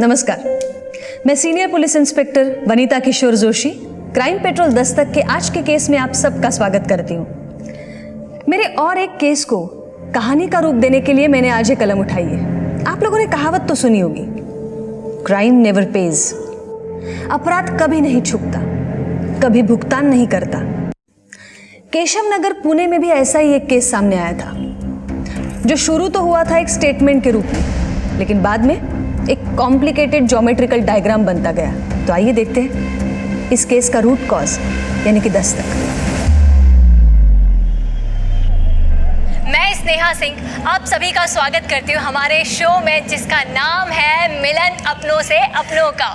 नमस्कार, मैं senior police inspector Vanita किशोर Joshi crime petrol Dastak के आज के केस में आप सबका स्वागत करती हूँ। मेरे और एक केस को कहानी का रूप देने के लिए मैंने आज ये कलम उठाई है। आप लोगों ने कहावत तो सुनी होगी, क्राइम नेवर पेज। अपराध कभी नहीं छुपता, कभी भुगतान नहीं करता। केशव नगर पुणे में भी ऐसा ही एक केस सामने आया था, जो शुरू तो हुआ था एक स्टेटमेंट के रूप में, लेकिन बाद में एक कॉम्प्लिकेटेड ज्योमेट्रिकल डायग्राम बनता गया। तो आइए देखते हैं इस केस का रूट कॉज यानी कि दस्तक। मैं स्नेहा सिंह आप सभी का स्वागत करती हूँ हमारे शो में, जिसका नाम है मिलन अपनों से अपनों का।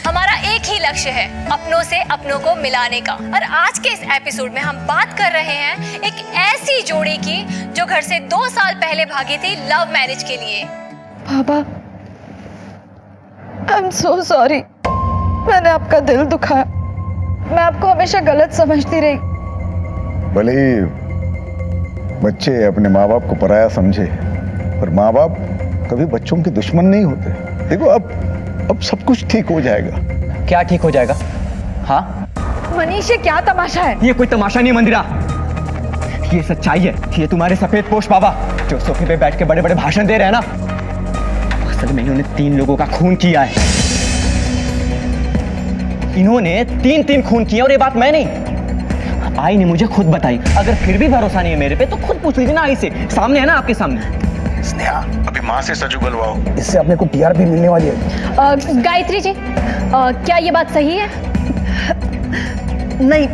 हमारा एक ही लक्ष्य है, अपनों से अपनों को मिलाने का। और आज के इस एपिसोड में हम बात कर रहे हैं एक ऐसी जोड़ी की जो घर से 2 साल पहले भागी थी लव मैरिज के लिए। बाबा, आई एम सो सॉरी, मैंने आपका दिल दुखाया। मैं आपको हमेशा गलत समझती रही। भले ही बच्चे अपने माँ बाप को पराया समझे, पर माँ बाप कभी बच्चों के दुश्मन नहीं होते। देखो अब सब कुछ ठीक हो जाएगा। क्या ठीक हो जाएगा? हाँ, मनीष, ये क्या तमाशा है? ये कोई तमाशा नहीं है मंदिरा, ये सच्चाई है। ये तुम्हारे सफेद पोश बाबा जो सोफे पे बैठ के बड़े बड़े भाषण दे रहे हैं ना, असल में इन्होंने 3 लोगों का खून किया है। इन्होंने 3 खून किया, और ये बात मैं नहीं, आई ने मुझे खुद बताई। अगर फिर भी भरोसा नहीं है मेरे पे तो खुद पूछ लीजिए ना आई से, सामने है ना आपके सामने। स्नेहा, अभी माँ से सच उगलवाओ, इससे अपने को टीआरपी मिलने वाली है। गायत्री जी, क्या ये बात सही है? नहीं,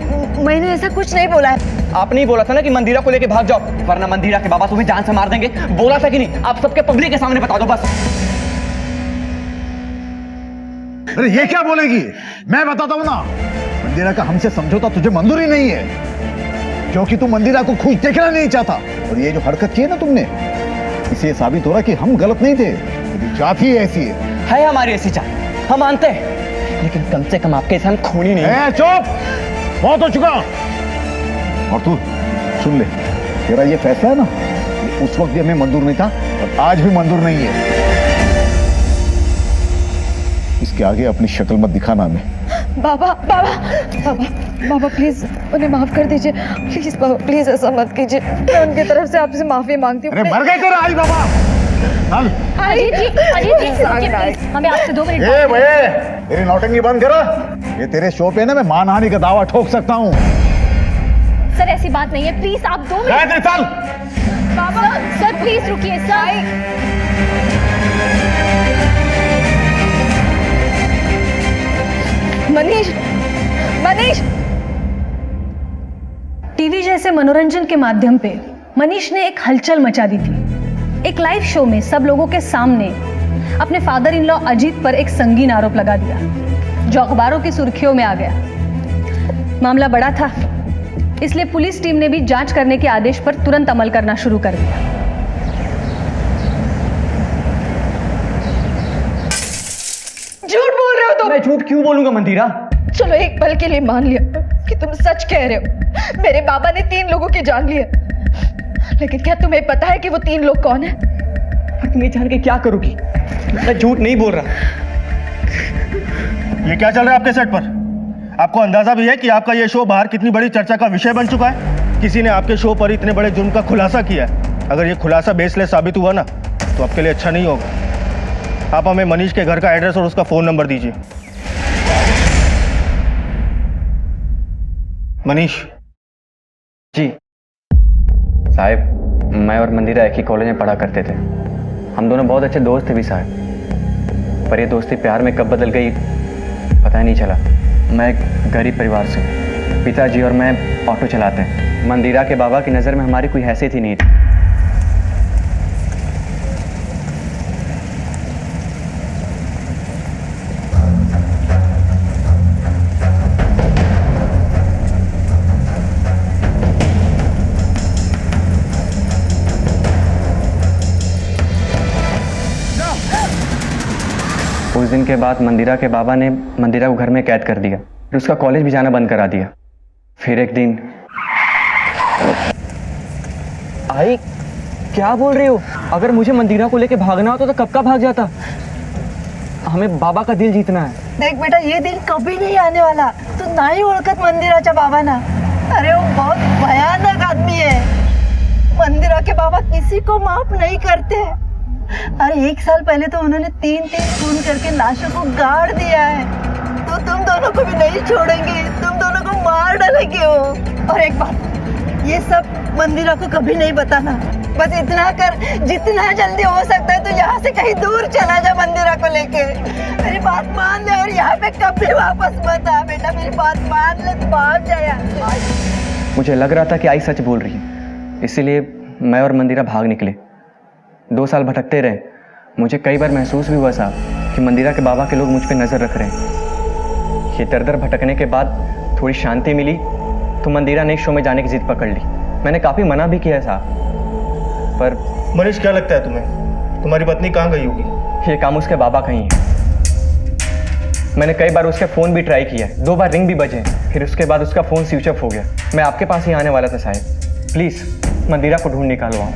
मैंने ऐसा कुछ नहीं बोला है। आपने ही बोला था ना कि मंदिरा को लेके भाग जाओ, वरना मंदिरा के बाबा तुम्हें जान से मार देंगे। बोला था कि नहीं? आप सबके पब्लिक के सामने बता दो बस। अरे ये क्या बोलेगी? मैं बताता हूँ ना, मंदिरा का हमसे समझौता तुझे मंजूर ही नहीं है, क्योंकि तू मंदिरा को खुश देखना नहीं चाहता। और ये जो हरकत की है ना तुमने, इससे साबित हो रहा कि हम गलत नहीं थे, तेरी चाहत ही ऐसी है हमारी ऐसी चाहत, हम मानते हैं, लेकिन कम से कम आपके साथ खूनी नहीं है। चुप, बहुत हो चुका। और तू सुन ले, तेरा ये फैसला है ना, ये उस वक्त भी हमें मंजूर नहीं था और आज भी मंजूर नहीं है। इसके आगे अपनी शक्ल मत दिखाना हमें। बाबा, बाबा, बाबा, बाबा प्लीज उन्हें माफ कर दीजिए। प्लीज बाबा, प्लीज ऐसा मत कीजिए। मैं उनकी तरफ से आपसे माफी मांगती हूँ। अरे मर गए तेरा आई बाबा। चल। अजीत जी, रुकिए प्लीज, हमें आपसे 2 मिनट। ए भैया, तेरी नौटंकी बंद करो। ये तेरे शो पे ना मैं मानहानि का दावा ठोक सकता हूँ। सर ऐसी बात नहीं है, प्लीज आप 2 मिनट। चल। बाबा सर प्लीज रुकिए सर। मनीष, मनीष। टीवी जैसे मनोरंजन के माध्यम पे मनीष ने एक हलचल मचा दी थी। एक लाइव शो में सब लोगों के सामने अपने फादर इन लॉ अजीत पर एक संगीन आरोप लगा दिया, जो अखबारों की सुर्खियों में आ गया। मामला बड़ा था, इसलिए पुलिस टीम ने भी जांच करने के आदेश पर तुरंत अमल करना शुरू कर दिया। झूठ बोल रहे हो तुम। मैं झूठ क्यों बोलूंगा मंदिरा? चलो एक पल के लिए मान लिया कि तुम सच कह रहे हो। मेरे बाबा ने 3 लोगों की जान ली है, लेकिन क्या तुम्हें पता है कि वो 3 लोग कौन है? तुम जान के क्या करोगी? मैं झूठ नहीं बोल रहा। ये क्या चल रहा है आपके सेट पर? आपको अंदाजा भी है कि आपका ये शो बाहर कितनी बड़ी चर्चा का विषय बन चुका है? किसी ने आपके शो पर इतने बड़े जुर्म का खुलासा किया है। अगर ये खुलासा बेसलेस साबित हुआ ना, तो आपके लिए अच्छा नहीं होगा। आप हमें मनीष के घर का एड्रेस और उसका फोन नंबर दीजिए। मनीष जी साहब, मैं और मंदिरा एक ही कॉलेज में पढ़ा करते थे। हम दोनों बहुत अच्छे दोस्त थे भी साहब, पर ये दोस्ती प्यार में कब बदल गई पता ही नहीं चला। मैं एक गरीब परिवार से, पिताजी और मैं ऑटो चलाते हैं। मंदिरा के बाबा की नज़र में हमारी कोई हैसियत ही नहीं थी। उस दिन के बाद मंदिरा के बाबा ने मंदिरा को घर में कैद कर दिया, फिर उसका कॉलेज भी जाना बंद करा दिया। फिर एक दिन आई, क्या बोल रहे हो? अगर मुझे मंदिरा को लेके भागना होता तो कब का भाग जाता। हमें बाबा का दिल जीतना है। देख बेटा, ये दिन कभी नहीं आने वाला. तू नाही ओळखत मंदिराच्या बाबांना. अरे वो बहुत भयानक आदमी है. मंदिरा के बाबा किसी को माफ नहीं करते. अरे 1 साल पहले तो उन्होंने 3 खून करके लाशों को गाड़ दिया है. तो तुम दोनों को भी नहीं छोड़ेंगे, तुम दोनों को मार डालेंगे वो. और एक बात, ये सब मंदिरा को कभी नहीं बताना. बस इतना कर, जितना जल्दी हो सकता है तो यहाँ से कहीं दूर चला जा मंदिरा को लेके. मेरी बात मान ले और यहाँ पे कभी वापस मत आ बेटा. मेरी बात मान ले, तो भाग जा यहाँ से. मुझे लग रहा था कि आई सच बोल रही है, इसीलिए मैं और मंदिरा भाग निकले. 2 साल भटकते रहे. मुझे कई बार महसूस भी हुआ साहब कि मंदिरा के बाबा के लोग मुझ पर नज़र रख रहे हैं. ये दर दर भटकने के बाद थोड़ी शांति मिली तो मंदिरा ने शो में जाने की जिद पकड़ ली. मैंने काफ़ी मना भी किया साहब, पर मनीष, क्या लगता है तुम्हें, तुम्हारी पत्नी कहाँ गई होगी? ये काम उसके बाबा का ही है. मैंने कई बार उसके फ़ोन भी ट्राई किया, 2 बार रिंग भी बजे, फिर उसके बाद उसका फ़ोन स्विच ऑफ हो गया. मैं आपके पास ही आने वाला था साहब. प्लीज़ मंदिरा को ढूंढ निकालो आप.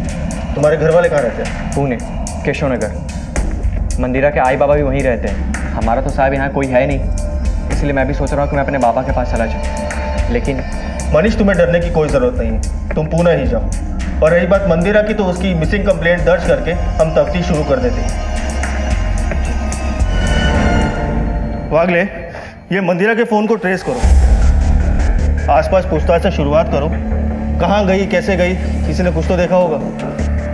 तुम्हारे घर वाले कहाँ रहते हैं? पुणे, केशव नगर. मंदिरा के आई बाबा भी वहीं रहते हैं. हमारा तो साहब यहाँ कोई है नहीं, इसलिए मैं भी सोच रहा हूँ कि मैं अपने बाबा के पास चला जाऊँ. लेकिन मनीष, तुम्हें डरने की कोई ज़रूरत नहीं है. तुम पुणे ही जाओ. और रही बात मंदिरा की, तो उसकी मिसिंग कंप्लेंट दर्ज करके हम तफ्तीश शुरू कर देते हैं. वागले, ये मंदिरा के फ़ोन को ट्रेस करो. आसपास पूछताछ से शुरुआत करो. कहाँ गई, कैसे गई, किसी ने कुछ तो देखा होगा.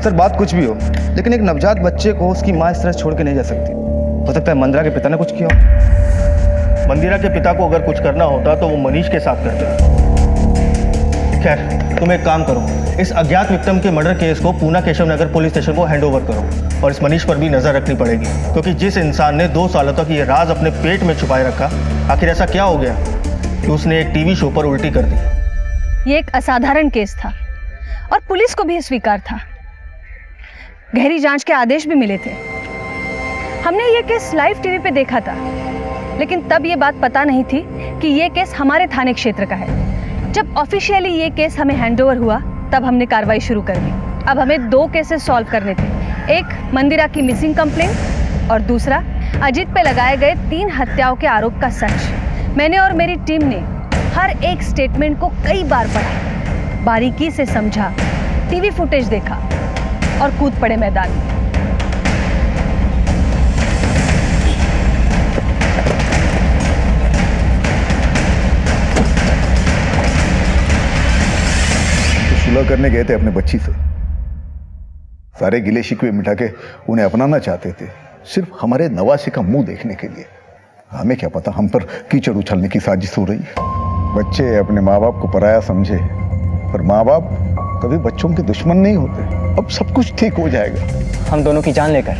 सर बात कुछ भी हो, लेकिन एक नवजात बच्चे को उसकी माँ इस तरह छोड़ के नहीं जा सकती. हो सकता है मंदिरा के पिता ने कुछ किया हो. मंदिरा के पिता को अगर कुछ करना होता तो वो मनीष के साथ करते. खैर, तुम एक काम करो, इस अज्ञात विक्टिम के मर्डर केस को पूना केशव नगर पुलिस स्टेशन को हैंडओवर करो. और इस मनीष पर भी नज़र रखनी पड़ेगी, क्योंकि जिस इंसान ने 2 सालों तक ये राज अपने पेट में छुपाए रखा, आखिर ऐसा क्या हो गया कि उसने एक टीवी शो पर उल्टी कर दी. ये एक असाधारण केस था और पुलिस को भी स्वीकार था. गहरी जांच के आदेश भी मिले थे. हमने ये केस लाइव टीवी पे देखा था, लेकिन तब ये बात पता नहीं थी कि ये केस हमारे थाने क्षेत्र का है. जब ऑफिशियली ये केस हमें हैंडओवर हुआ, तब हमने कार्रवाई शुरू कर दी. अब हमें 2 केसेस सॉल्व करने थे. एक मंदिरा की मिसिंग कंप्लेंट और दूसरा अजीत पे लगाए गए 3 हत्याओं के आरोप का सच. मैंने और मेरी टीम ने हर एक स्टेटमेंट को कई बार पढ़ा, बारीकी से समझा, टीवी फुटेज देखा और कूद पड़े मैदान में. सुलह करने गए थे अपने बच्ची से. सारे गिले शिकवे मिटा के उन्हें अपनाना चाहते थे, सिर्फ हमारे नवासे का मुंह देखने के लिए. हमें क्या पता हम पर कीचड़ उछलने की साजिश हो रही है. बच्चे अपने माँ बाप को पराया समझे, पर माँ बाप कभी बच्चों के दुश्मन नहीं होते. अब सब कुछ ठीक हो जाएगा. हम दोनों की जान लेकर.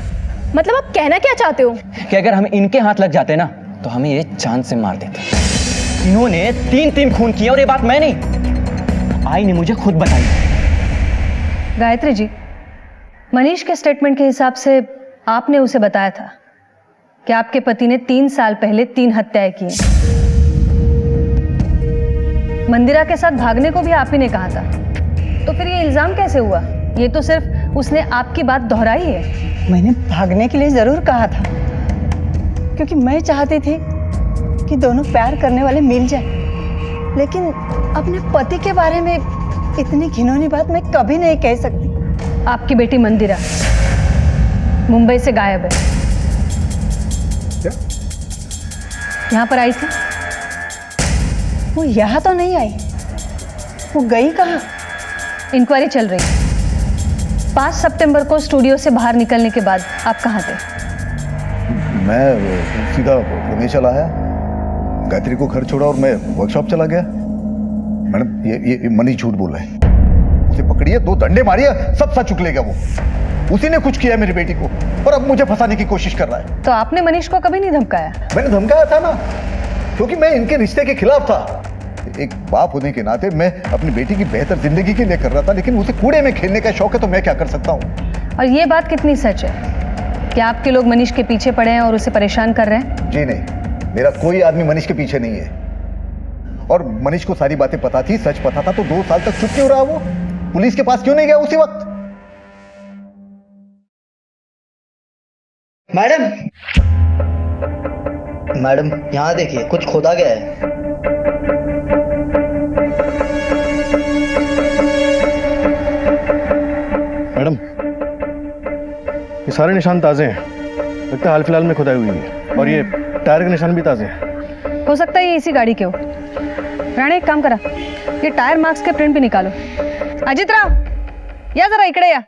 मतलब आप कहना क्या चाहते हो? कि अगर हम इनके हाथ लग जाते ना, तो हमें ये जान से मार देते. इन्होंने 3 खून किए और ये बात मैं नहीं, आई ने मुझे खुद बताई. गायत्री जी, मनीष के स्टेटमेंट के हिसाब से आपने उसे बताया था कि आपके पति ने 3 साल पहले 3 हत्याएं की. मंदिरा के साथ भागने को भी आप ही ने कहा था, तो फिर ये इल्जाम कैसे हुआ? ये तो सिर्फ उसने आपकी बात दोहराई है. मैंने भागने के लिए जरूर कहा था, क्योंकि मैं चाहती थी कि दोनों प्यार करने वाले मिल जाए. लेकिन अपने पति के बारे में इतनी घिनौनी बात मैं कभी नहीं कह सकती. आपकी बेटी मंदिरा मुंबई से गायब है. क्या? यहाँ पर आई थी. वो यहाँ तो नहीं आई, वो गई कहाँ? इंक्वायरी चल रही है. 5 सितंबर को स्टूडियो से बाहर निकलने के बाद आप कहाँ थे? मैं सीधा पुणे चला आया, गायत्री को घर छोड़ा और मैं वर्कशॉप चला गया. मैडम, ये मनीष झूठ बोल रहा है. उसे पकड़िए, 2 डंडे मारिए, सब सच उगलेगा. वो उसी ने कुछ किया मेरी बेटी को, और अब मुझे फंसाने की कोशिश कर रहा है. तो आपने मनीष को कभी नहीं धमकाया? मैंने धमकाया था ना, क्योंकि मैं इनके रिश्ते के खिलाफ था. एक बाप होने के नाते मैं अपनी बेटी की बेहतर जिंदगी के लिए कर रहा था, लेकिन उसे कूड़े में खेलने का शौक है, तो मैं क्या कर सकता हूँ. और ये बात कितनी सच है कि आपके लोग मनीष के पीछे पड़े हैं और उसे परेशान कर रहे हैं? जी नहीं, मेरा कोई आदमी मनीष के पीछे नहीं है. और मनीष को सारी बातें पता थी, सच पता था, तो 2 साल तक चुप क्यों रहा? वो पुलिस के पास क्यों नहीं गया उसी वक्त? मैडम, मैडम यहाँ देखिए, कुछ खोदा गया है। मैडम, ये सारे निशान ताजे हैं, लगता है हाल फिलहाल में खुदाई हुई है। और ये टायर के निशान भी ताजे हैं। हो सकता है ये इसी गाड़ी के हो। राणे एक काम करा, ये टायर मार्क्स के प्रिंट भी निकालो। अजित राव, या जरा इकडे या।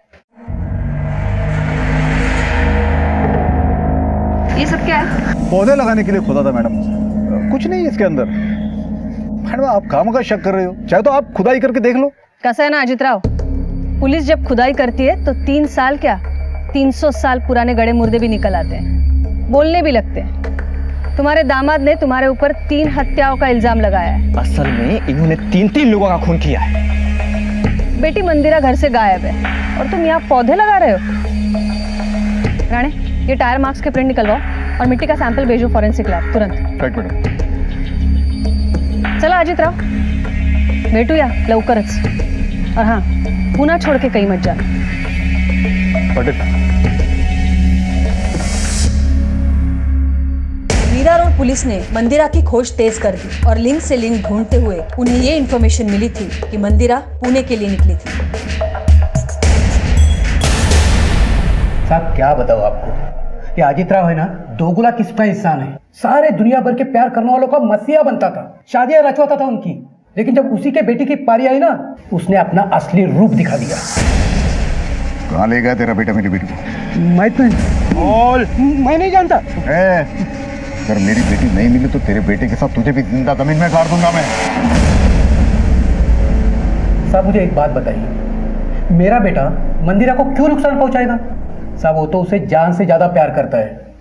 ये सब क्या है? पौधे लगाने के लिए खोदा था मैडम, कुछ नहीं है इसके अंदर। मैडम आप काम का शक कर रहे हो, चाहे तो आप खुदाई करके देख लो। कैसा है ना अजित राव, पुलिस जब खुदाई करती है तो 3 साल क्या 300 साल पुराने गड़े मुर्दे भी निकल आते हैं, बोलने भी लगते हैं। तुम्हारे दामाद ने तुम्हारे ऊपर 3 हत्याओं का इल्जाम लगाया है। असल में इन्होंने 3 लोगों का खून किया है। बेटी मंदिरा घर से गायब है और तुम यहाँ पौधे लगा रहे हो। राणे, ये टायर मार्क्स के प्रिंट निकलवाओ और मिट्टी का सैंपल भेजो फॉरेंसिक लैब तुरंत। Right madam. चला अजित राव, भेटूया लवकरच। और हाँ, पुन्हा छोड़ के कहीं मत जाना। मीरा रोड पुलिस ने मंदिरा की खोज तेज कर दी और लिंक से लिंक ढूंढते हुए उन्हें ये इन्फॉर्मेशन मिली थी कि मंदिरा पुणे के लिए निकली थी। साहब क्या बताओ आपको, ये अजित राव है ना, दोगुला किस्म का इंसान है। सारे दुनिया भर के प्यार करने वालों का मसीहा बनता था, शादियां रचवाता था उनकी। लेकिन जब उसी के बेटी की पारी आई ना, उसने अपना असली रूप दिखा दिया। कहाँ ले गया तेरा बेटा मेरी बेटी को? मैं नहीं जानता। अगर मेरी बेटी नहीं मिली तो तेरे बेटे के साथ तुझे भी जिंदा जमीन में गाड़ दूंगा मैं। साहब मुझे एक बात बताइए, मेरा बेटा मंदिरा को क्यों नुकसान पहुंचाएगा? साहब वो तो उसे जान से ज्यादा प्यार करता है।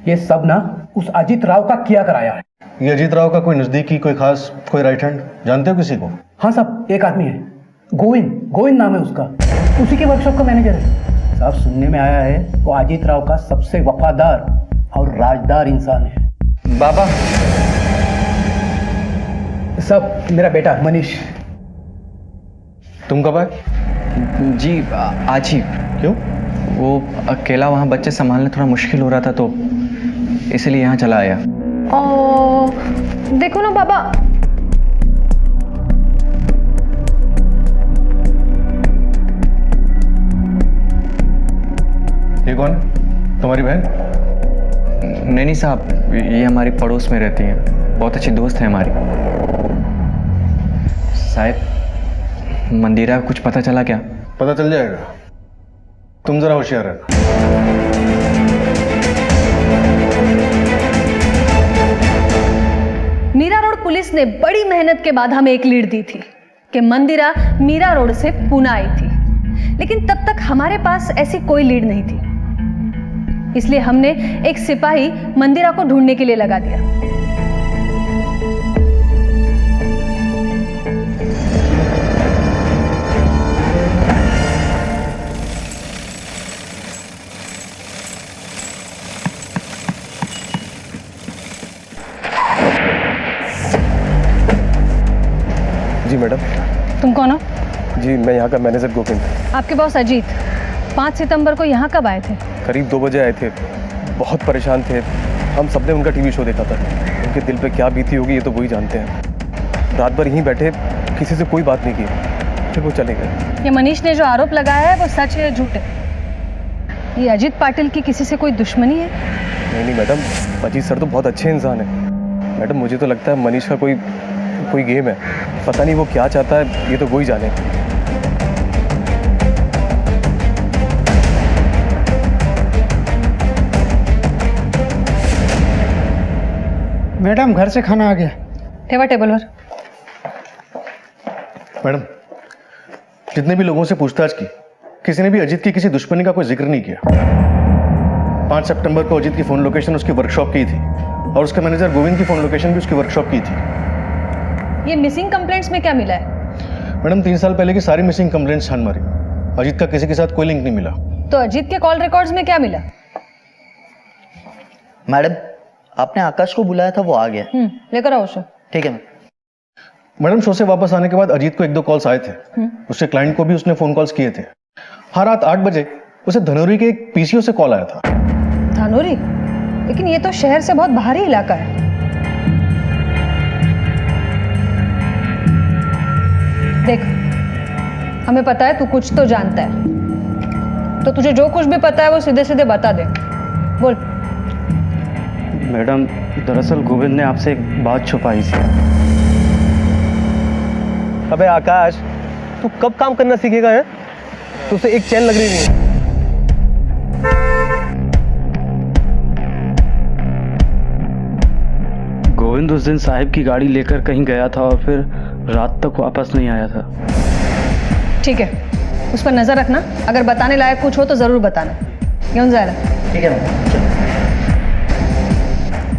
ये सब ना उस अजित राव का किया कराया है। ये अजीत राव का कोई नजदीकी, कोई खास, कोई राइट हैंड जानते हो किसी को? हाँ साहब, एक आदमी है, गोविंद नाम है उसका, उसी के वर्कशॉप का मैनेजर है। साहब सुनने में आया है वो अजित राव का सबसे वफादार और राजदार इंसान है। बाबा, सब मेरा बेटा मनीष। तुम कब आए? जी आज ही। क्यों? वो अकेला वहाँ बच्चे संभालने थोड़ा मुश्किल हो रहा था तो इसलिए यहाँ चला आया। देखो ना बाबा, ये कौन? तुम्हारी बहन? नहीं साहब, ये हमारी पड़ोस में रहती हैं, बहुत अच्छी दोस्त है हमारी। शायद मंदिरा कुछ पता चला क्या? पता चल जाएगा, तुम जरा होशियार रहना। मीरा रोड पुलिस ने बड़ी मेहनत के बाद हमें एक लीड दी थी कि मंदिरा मीरा रोड से पुणे आई थी, लेकिन तब तक हमारे पास ऐसी कोई लीड नहीं थी। इसलिए हमने एक सिपाही मंदिरा को ढूंढने के लिए लगा दिया। जी मैडम। तुम कौन हो? जी मैं यहाँ का मैनेजर गोविंद। आपके बॉस अजीत 5 सितंबर को यहाँ कब आए थे? करीब 2 बजे आए थे, बहुत परेशान थे। हम सबने उनका टीवी शो देखा था। उनके दिल पे क्या बीती होगी ये तो वही जानते हैं। रात भर यहीं बैठे, किसी से कोई बात नहीं की, फिर वो चले गए। ये मनीष ने जो आरोप लगाया है वो सच है या झूठ है? ये अजीत पाटिल की किसी से कोई दुश्मनी है? नहीं मैडम, अजीत सर तो बहुत अच्छे इंसान है। मैडम मुझे तो लगता है मनीष का कोई गेम है, पता नहीं वो क्या चाहता है, ये तो वही जाने। मैडम घर से खाना आ गया। ठेवा टेबल पर। मैडम जितने भी लोगों से पूछताछ की, किसी ने भी अजीत की किसी दुश्मनी का कोई जिक्र नहीं किया। 5 सितंबर को अजीत की फोन लोकेशन उसकी वर्कशॉप की थी और उसके मैनेजर गोविंद की फोन लोकेशन भी उसकी वर्कशॉप की थी। ये मिसिंग कंप्लेंट्स में क्या मिला है? मैडम 3 साल पहले की सारी मिसिंग कंप्लेंट्स छान मारी, अजीत का किसी के साथ कोई लिंक नहीं मिला। तो अजीत के कॉल रिकॉर्ड्स में क्या मिला? मैडम आपने आकाश को बुलाया था, वो आ गया। लेकर आओ उसे। ठीक है। मैडम शो से वापस आने के बाद अजीत को 1-2 कॉल्स आए थे। उसके क्लाइंट को भी उसने फोन कॉल्स किए थे। हाँ, रात 8 बजे उसे धनौरी के एक पीसीओ से कॉल आया था। धनौरी? लेकिन ये तो शहर से बहुत बाहरी इलाका है। देख, हमें पता है तू कुछ तो जानता है, तो तुझे जो कुछ भी पता है वो सीधे सीधे बता दे। बोल। मैडम, दरअसल गोविंद ने आपसे एक बात छुपाई थी। अबे आकाश, तू कब काम करना सीखेगा है? तुझसे एक चैन लग रही नहीं है। गोविंद उस दिन साहिब की गाड़ी लेकर कहीं गया था और फिर रात तक वापस नहीं आया था। ठीक है, उस पर नजर रखना, अगर बताने लायक कुछ हो तो जरूर बताना। क्यों जा रहा? ठीक है मैम।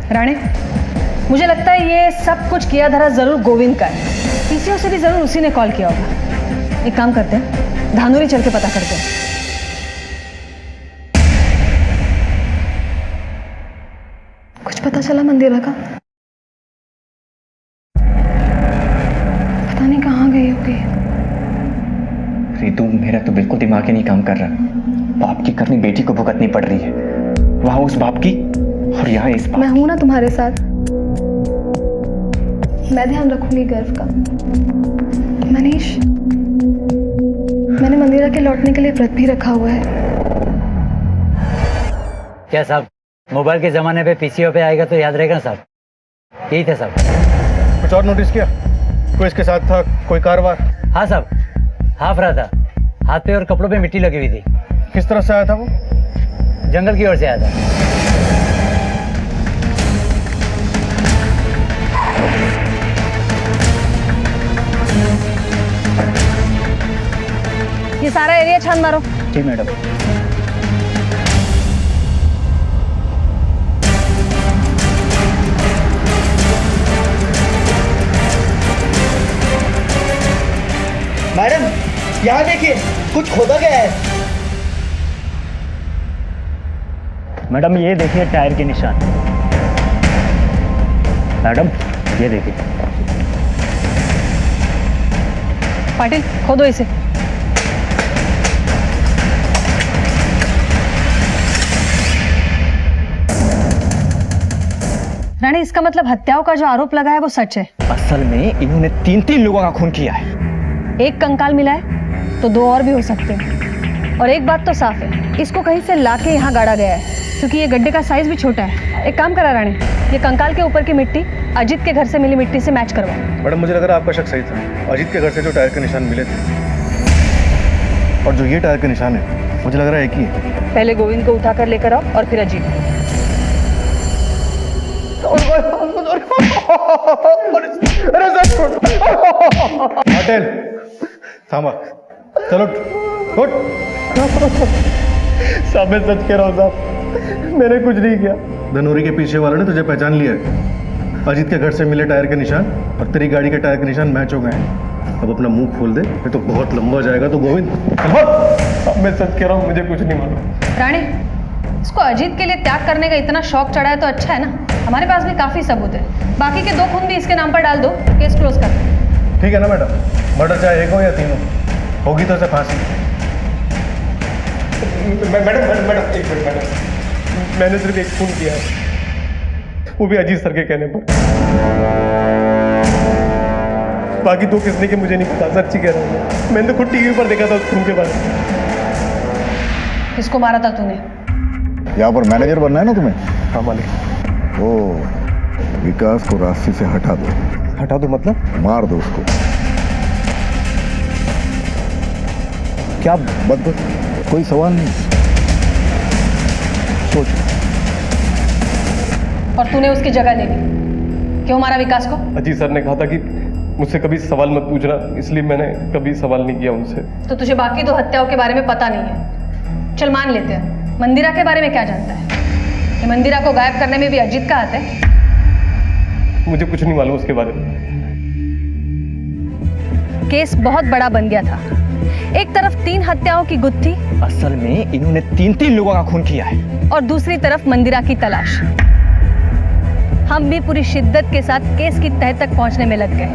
राणे, मुझे लगता है ये सब कुछ किया धरा जरूर गोविंद का है। पीसीओ से भी जरूर उसी ने कॉल किया होगा। एक काम करते हैं, धानुरी चल के पता करते हैं। कुछ पता चला मंदिरा का? पता नहीं कहाँ गई होगी। रितु, मेरा तो बिल्कुल दिमाग ही नहीं काम कर रहा। बाप की करनी बेटी को भुगतनी पड़ रही है, वहां उस बाप की और यहाँ इस बाप। मैं हूं ना तुम्हारे साथ, मैं ध्यान रखूंगी गर्व का। मनीष, मैंने मंदिरा के लौटने के लिए व्रत भी रखा हुआ है। क्या साहब, मोबाइल के जमाने पे पीसीओ पे आएगा तो याद रहेगा ना साहब? यही था साहब। कुछ और नोटिस किया? कोई इसके साथ था? कोई कारोबार? हाँ साहब, हाफ रहा था, हाथ पे और कपड़ों पे मिट्टी लगी हुई थी। किस तरह से आया था वो? जंगल की ओर से आया था। ये सारा एरिया छान मारो। जी मैडम। मैडम, यहाँ देखिए, कुछ खोदा गया है। मैडम, ये देखिए टायर के निशान। मैडम, ये देखिए। पाटिल, खोदो इसे। रानी, इसका मतलब हत्याओं का जो आरोप लगा है वो सच है। असल में इन्होंने 3 लोगों का खून किया है। एक कंकाल मिला है तो 2 और भी हो सकते हैं। और एक बात तो साफ है, इसको कहीं से लाके यहाँ गाड़ा गया है, क्योंकि ये गड्ढे का साइज भी छोटा है। एक काम करा रानी, ये कंकाल के ऊपर की मिट्टी अजीत के घर से मिली मिट्टी से मैच करवाओ। मैडम, मुझे लग रहा है आपका शक सही था। अजीत के घर से जो टायर के निशान मिले थे और जो ये टायर के निशान है, मुझे लग रहा है एक ही है। पहले गोविंद को उठा कर लेकर आओ और फिर अजीत। पटेल, थामा, चलो उठ। साहब, मैं सच कह रहा हूँ साहब, मैंने कुछ नहीं किया। धनोरी के पीछे वाले ने तुझे पहचान लिया है। अजीत के घर से मिले टायर के निशान और तेरी गाड़ी के टायर के निशान मैच हो गए हैं। अब अपना मुंह खोल दे, ये तो बहुत लंबा हो जाएगा। तो गोविंद, साहब मैं सच कह रहा हूँ, मुझे कुछ नहीं मालूम। रानी, इसको अजीत के लिए त्याग करने का इतना शौक चढ़ा है तो अच्छा है ना, हमारे पास भी काफी सबूत है। बाकी के 2 खून भी इसके नाम पर डाल दो, केस क्लोज कर। ठीक है ना मैडम? मर्डर चाहे 1 हो या 3 हो, होगी तो उसे फांसी। मैडम एक मिनट मैडम, मैंने सिर्फ एक खून किया है, वो भी अजीत सर के कहने पर। बाकी 2 किसने के मुझे नहीं पता, सच्ची कह रहा हूँ। मैंने तो खुद टीवी पर देखा था उस खून के बारे में। किसको मारा था तूने? यहाँ पर मैनेजर बनना है ना तुम्हें? हाँ मालिक। ओ, विकास को रास्ते से हटा दो। हटा दो मतलब? मार दो उसको। क्या बदबू? कोई सवाल नहीं, सोच। और तूने उसकी जगह ले ली, क्यों मारा विकास को? अजीत सर ने कहा था कि मुझसे कभी सवाल मत पूछना, इसलिए मैंने कभी सवाल नहीं किया उनसे। तो तुझे बाकी 2 हत्याओं के बारे में पता नहीं है। चल मान लेते हैं, मंदिरा के बारे में क्या जानता है? ये मंदिरा को गायब करने में भी अजीत का हाथ है? मुझे कुछ नहीं मालूम उसके बारे में। केस बहुत बड़ा बन गया था। एक तरफ 3 हत्याओं की गुत्थी, असल में इन्होंने 3 लोगों का खून किया है, और दूसरी तरफ मंदिरा की तलाश। हम भी पूरी शिद्दत के साथ केस की तह तक पहुंचने में लग गए।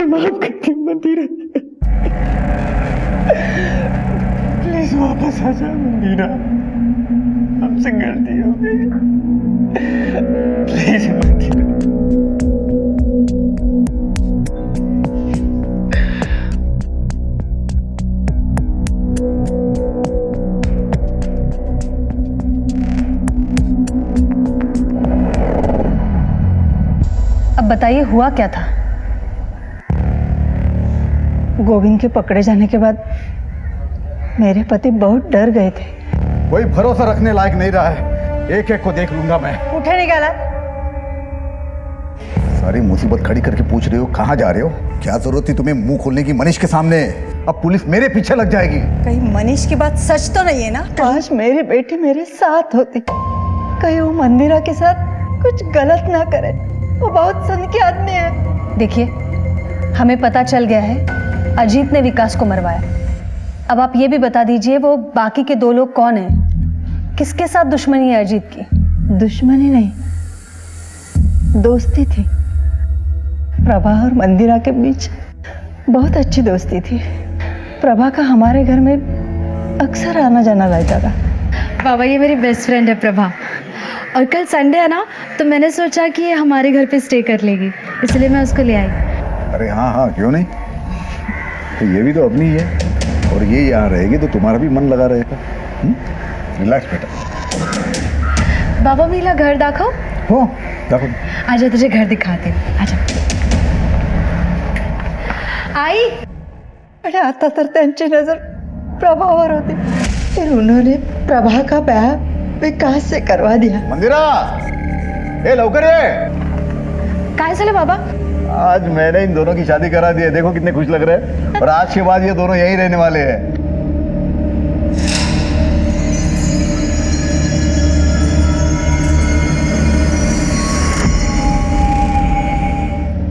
माफ कर दे मंदिरा, प्लीज वापस आ जा मंदिरा, हमसे गलती हो गई, प्लीज मंदिरा। अब बताइए हुआ क्या था? गोविंद के पकड़े जाने के बाद मेरे पति बहुत डर गए थे। कोई भरोसा रखने लायक नहीं रहा है, एक एक को देख लूंगा मैं। उठे निकाला। सारी मुसीबत खड़ी करके पूछ रहे हो कहाँ जा रहे हो? क्या जरूरत थी तुम्हें मुंह खोलने की मनीष के सामने? अब पुलिस मेरे पीछे लग जाएगी। कहीं मनीष की बात सच तो नहीं है ना? काश मेरी बेटी मेरे साथ होती, कहीं वो मंदिरा के साथ कुछ गलत ना करे। वो बहुत सनकी आदमी है। देखिए, हमें पता चल गया है अजीत ने विकास को मरवाया। अब आप ये भी बता दीजिए वो बाकी के 2 लोग कौन हैं? किसके साथ दुश्मनी है अजीत की? दुश्मनी नहीं, दोस्ती थी। प्रभा और मंदिरा के बीच बहुत अच्छी दोस्ती थी। प्रभा का हमारे घर में अक्सर आना जाना रहता था। बाबा, ये मेरी बेस्ट फ्रेंड है प्रभा, और कल संडे है ना, तो मैंने सोचा कि ये हमारे घर पे स्टे कर लेगी, इसलिए मैं उसको ले आई। अरे हाँ हाँ, क्यों नहीं, तो ये भी तो अपनी ही है, और ये यहाँ रहेगी तो तुम्हारा भी मन लगा रहेगा। रिलैक्स बेटा। बाबा, मेरा घर दाखो। हो देखो, आजा तुझे घर दिखाते हैं, आजा। आई अरे आता तर त्यांची नजर प्रभावर होती, फिर उन्होंने प्रभा का ब्याह विकास से करवा दिया। मंदिरा, ए लवकर ये। काय झालं बाबा? आज मैंने इन दोनों की शादी करा दी है, देखो कितने खुश लग रहे हैं, और आज के बाद ये दोनों यहीं रहने वाले हैं।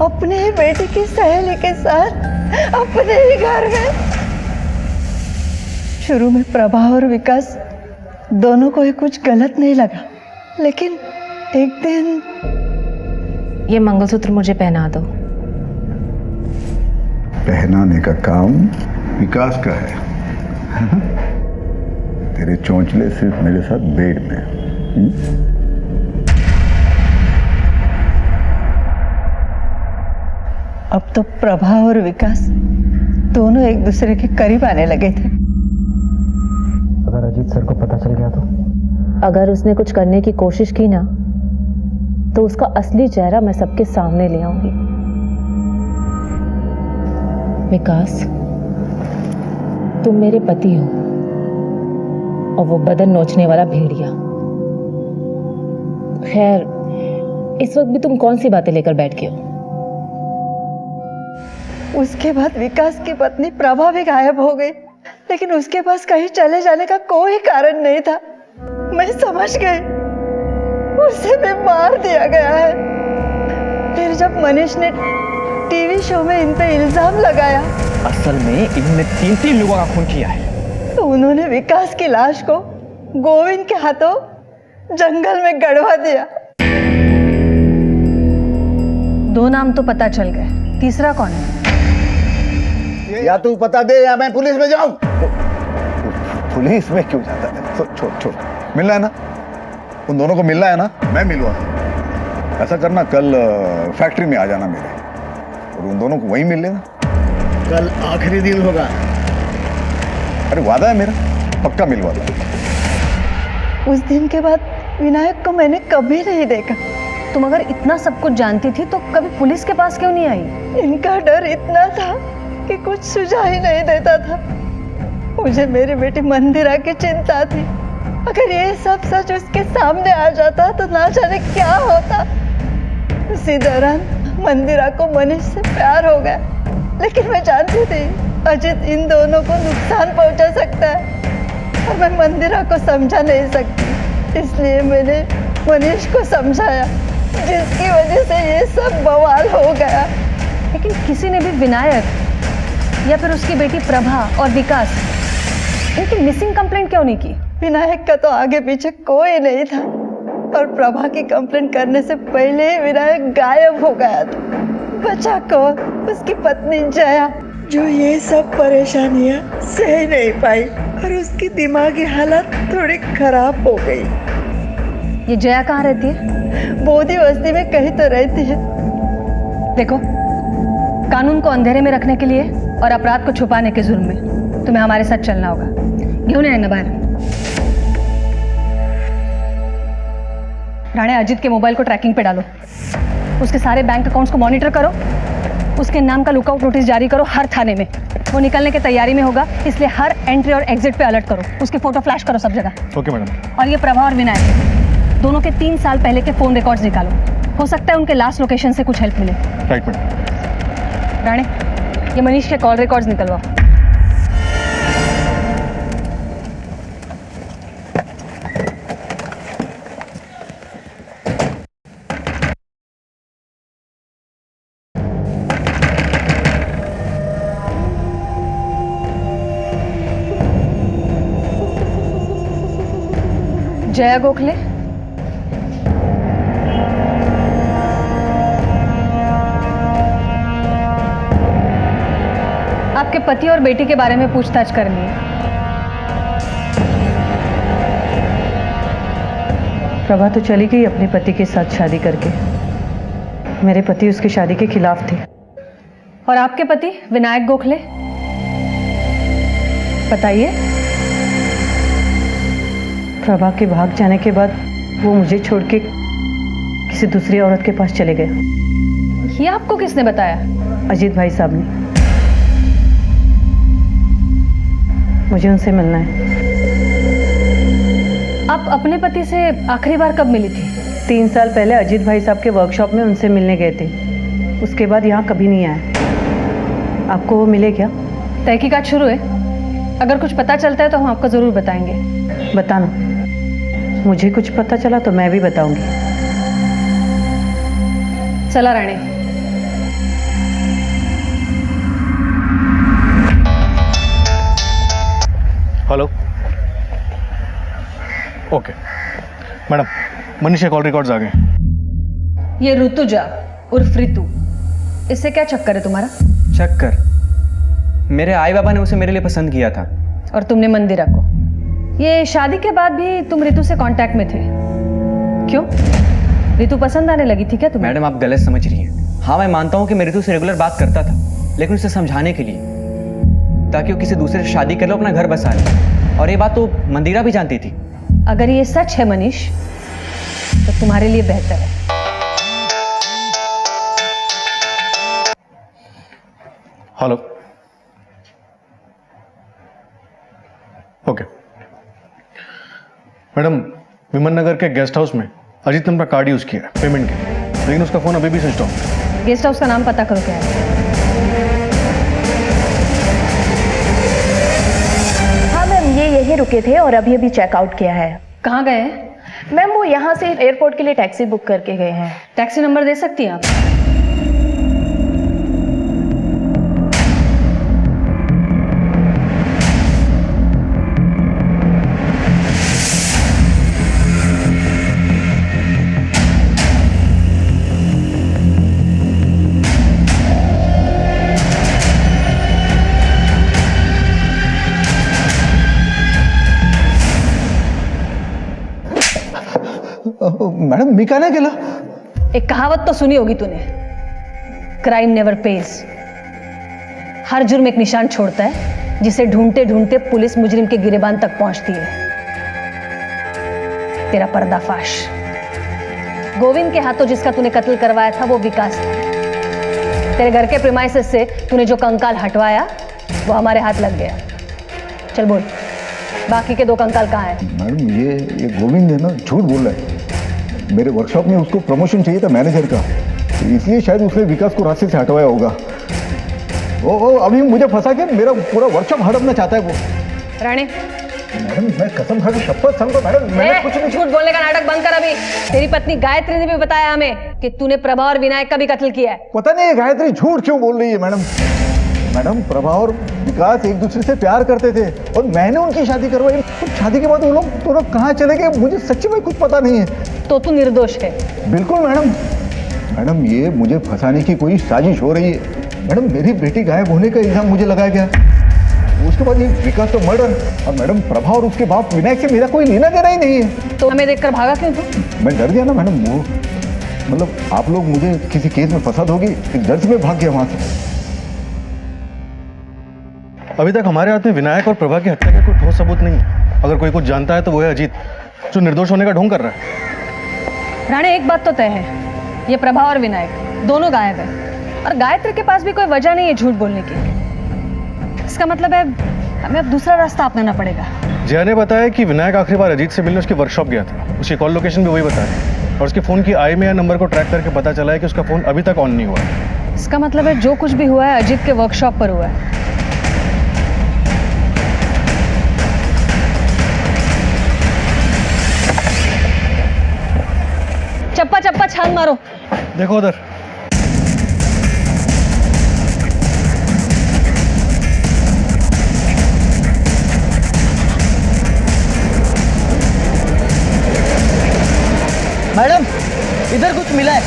अपने ही बेटी की सहेली के साथ अपने ही घर में। शुरू में प्रभा और विकास दोनों को ही कुछ गलत नहीं लगा, लेकिन एक दिन ये मंगलसूत्र मुझे पहना दो। पहनाने का काम विकास का है। तेरे चौंचले सिर्फ मेरे साथ बेड में। अब तो प्रभा और विकास दोनों एक दूसरे के करीब आने लगे थे। अगर अजीत सर को पता चल गया तो? अगर उसने कुछ करने की कोशिश की ना, तो उसका असली चेहरा मैं सबके सामने ले आऊंगी। विकास, तुम मेरे पति हो, और वो बदन नोचने वाला भेड़िया। खैर, इस वक्त भी तुम कौन सी बातें लेकर बैठ गए हो? उसके बाद विकास की पत्नी प्रभा भी गायब हो गई, लेकिन उसके पास कहीं चले जाने का कोई कारण नहीं था। मैं समझ गई, उसे भी मार दिया गया है। फिर जब मनीष ने टीवी शो में इन पे इल्जाम लगाया, असल में इन्होंने 3 लोगों का खून किया है, तो उन्होंने विकास की लाश को गोविंद के हाथों जंगल में गड़वा दिया। 2 नाम तो पता चल गए, तीसरा कौन है? या तू पता दे या मैं पुलिस में जाऊं। पुलिस में क्यों जाता है? छोड़ छोड़, मिलना है ना, उन दोनों को मिलना है ना, मैं मिलवा। ऐसा करना, कल फैक्ट्री में आ जाना मेरे, और उन दोनों को वहीं मिल लेना। कल आखिरी दिन होगा। अरे वादा है मेरा, पक्का मिलवा दो। उस दिन के बाद विनायक को मैंने कभी नहीं देखा। तुम अगर इतना सब कुछ जानती थी तो कभी पुलिस के पास क्यों नहीं आई? इनका डर इतना था कि कुछ सुझा ही नहीं देता था। मुझे मेरी बेटी मंदिरा की चिंता थी। अगर ये सब सच उसके सामने आ जाता तो ना जाने क्या होता। उसी दौरान मंदिरा को मनीष से प्यार हो गया, लेकिन मैं जानती थी अजित इन दोनों को नुकसान पहुंचा सकता है, और मैं मंदिरा को समझा नहीं सकती। इसलिए मैंने मनीष को समझाया, जिसकी वजह से ये सब बवाल हो गया। लेकिन किसी ने भी विनायक या फिर उसकी बेटी प्रभा और विकास, इनकी मिसिंग कंप्लेंट क्यों नहीं की? विनायक का तो आगे पीछे कोई नहीं था, और प्रभा की कंप्लेंट करने से पहले ही विनायक गायब हो गया था। बचा कौर, उसकी पत्नी जया, जो ये सब परेशानियां सह नहीं पाई और उसकी दिमागी हालत थोड़ी खराब हो गई। ये जया कहाँ रहती है? बोधी बस्ती में कहीं तो रहती है। देखो, कानून को अंधेरे में रखने के लिए और अपराध को छुपाने के जुर्म में तुम्हें हमारे साथ चलना होगा। घेऊन ये ना बाहर। राणे, अजित के मोबाइल को ट्रैकिंग पे डालो, उसके सारे बैंक अकाउंट्स को मॉनिटर करो, उसके नाम का लुकआउट नोटिस जारी करो हर थाने में। वो निकलने की तैयारी में होगा, इसलिए हर एंट्री और एग्जिट पे अलर्ट करो। उसकी फोटो फ्लैश करो सब जगह। Okay madam. और ये प्रभा और विनायक दोनों के 3 साल पहले के फोन रिकॉर्ड्स निकालो, हो सकता है उनके लास्ट लोकेशन से कुछ हेल्प मिले। Right madam. राणे, ये मनीष के कॉल रिकॉर्ड्स निकलवाओ। जया गोखले, आपके पति और बेटी के बारे में पूछताछ करनी है। प्रभा तो चली गई अपने पति के साथ शादी करके। मेरे पति उसकी शादी के खिलाफ थे। और आपके पति विनायक गोखले, बताइए। प्रभा के भाग जाने के बाद वो मुझे छोड़ के किसी दूसरी औरत के पास चले गए। ये आपको किसने बताया? अजीत भाई साहब ने। मुझे उनसे मिलना है। आप अपने पति से आखिरी बार कब मिली थी? 3 साल पहले अजीत भाई साहब के वर्कशॉप में उनसे मिलने गए थे। उसके बाद यहाँ कभी नहीं आया। आपको वो मिले क्या? तहकीकात शुरू है, अगर कुछ पता चलता है तो हम आपको जरूर बताएंगे। बताना, मुझे कुछ पता चला तो मैं भी बताऊंगी। चला Rane. Hello. Okay madam, Manish के कॉल रिकॉर्ड्स आ गए। ये ऋतुजा उर्फ ऋतु, इससे क्या चक्कर है तुम्हारा? चक्कर? मेरे आई बाबा ने उसे मेरे लिए पसंद किया था। और तुमने मंदिरा को। ये शादी के बाद भी तुम ऋतु से कांटेक्ट में थे, क्यों? ऋतु पसंद आने लगी थी क्या तुम्हें? मैडम, आप गलत समझ रही हैं। हाँ, मैं मानता हूँ कि मैं ऋतु से रेगुलर बात करता था, लेकिन उसे समझाने के लिए, ताकि वो किसी दूसरे से शादी कर लो, अपना घर बसा ले। और ये बात तो मंदिरा भी जानती थी। अगर ये सच है मनीष, तो तुम्हारे लिए बेहतर है। हेलो। ओके मैडम, विमन नगर के गेस्ट हाउस में अजीत ने अपना कार्ड यूज किया पेमेंट के लिए, लेकिन उसका फोन अभी भी स्विच ऑफ है। गेस्ट हाउस का नाम पता करो क्या है। हाँ मैम, ये यहीं रुके थे और अभी अभी चेकआउट किया है। कहाँ गए हैं? मैम, वो यहाँ से एयरपोर्ट के लिए टैक्सी बुक करके गए हैं। टैक्सी नंबर दे सकती हैं आप? मैडम, मी का नाही केलं? एक कहावत तो सुनी होगी तूने, क्राइम नेवर पेज। हर जुर्म एक निशान छोड़ता है, जिसे ढूंढते ढूंढते पुलिस मुजरिम के गिरेबान तक पहुंचती है। तेरा पर्दाफाश। गोविंद के हाथों जिसका तूने कत्ल करवाया था वो विकास था। तेरे घर के प्रीमाइसेस से तूने जो कंकाल हटवाया वो हमारे हाथ लग गया। चल बोल, बाकी के 2 कंकाल कहाँ हैं? मैडम, ये गोविंद है ना, झूठ बोल रहा है। मेरे वर्कशॉप में उसको प्रमोशन चाहिए था मैनेजर का, इसलिए शायद उसने विकास को रास्ते से हटवाया होगा। ओ अभी मुझे फंसा के मेरा पूरा वर्कशॉप हड़पना चाहता है वो। राणे, मैडम, मैं कसम खा के शपथ समझो मैडम, मैंने कुछ नहीं। झूठ बोलने का नाटक बंद कर अभी। तेरी पत्नी गायत्री ने भी बताया हमें कि तूने प्रभा और विनायक का भी कत्ल किया है। पता नहीं गायत्री झूठ क्यों बोल रही है मैडम। मैडम, प्रभा और विकास एक दूसरे से प्यार करते थे और मैंने उनकी शादी करवाई। शादी के बाद वो लोग दोनों कहाँ चले गए मुझे सच्ची में कुछ पता नहीं है। तो तू निर्दोष है? बिल्कुल मैडम, मैडम ये मुझे फंसाने की कोई साजिश हो रही है। मैडम मेरी बेटी गायब होने का इल्जाम मुझे लगाया गया, उसके बाद ये विकास तो मर्डर, और मैडम प्रभा और उसके बाप विनायक से मेरा कोई लेना देना ही नहीं है। तो हमें देखकर भागा क्यों तू? मैं डर गया ना मैडम, वो मतलब आप लोग मुझे किसी केस में फंसा दोगे, इस डर से मैं भाग गया वहां से। अभी तक हमारे हाथ में विनायक और प्रभा की हत्या का कोई ठोस सबूत नहीं है। अगर कोई कुछ जानता है तो वो है अजीत, जो निर्दोष होने का ढोंग कर रहा है। राणे, एक बात तो तय है, ये प्रभा और विनायक दोनों गायब है, और गायत्री के पास भी कोई वजह नहीं है झूठ बोलने की। इसका मतलब है हमें अब दूसरा रास्ता अपनाना पड़ेगा। जया ने बताया कि विनायक आखिरी बार अजीत से मिलने उसकी वर्कशॉप गया था। उसकी कॉल लोकेशन भी वही बताया, और उसके फोन की IMEI नंबर को ट्रैक करके पता चला है कि उसका फोन अभी तक ऑन नहीं हुआ है। इसका मतलब है जो कुछ भी हुआ है अजीत के वर्कशॉप पर हुआ है। चप्पा चप्पा छान मारो। देखो उधर। मैडम इधर कुछ मिला है।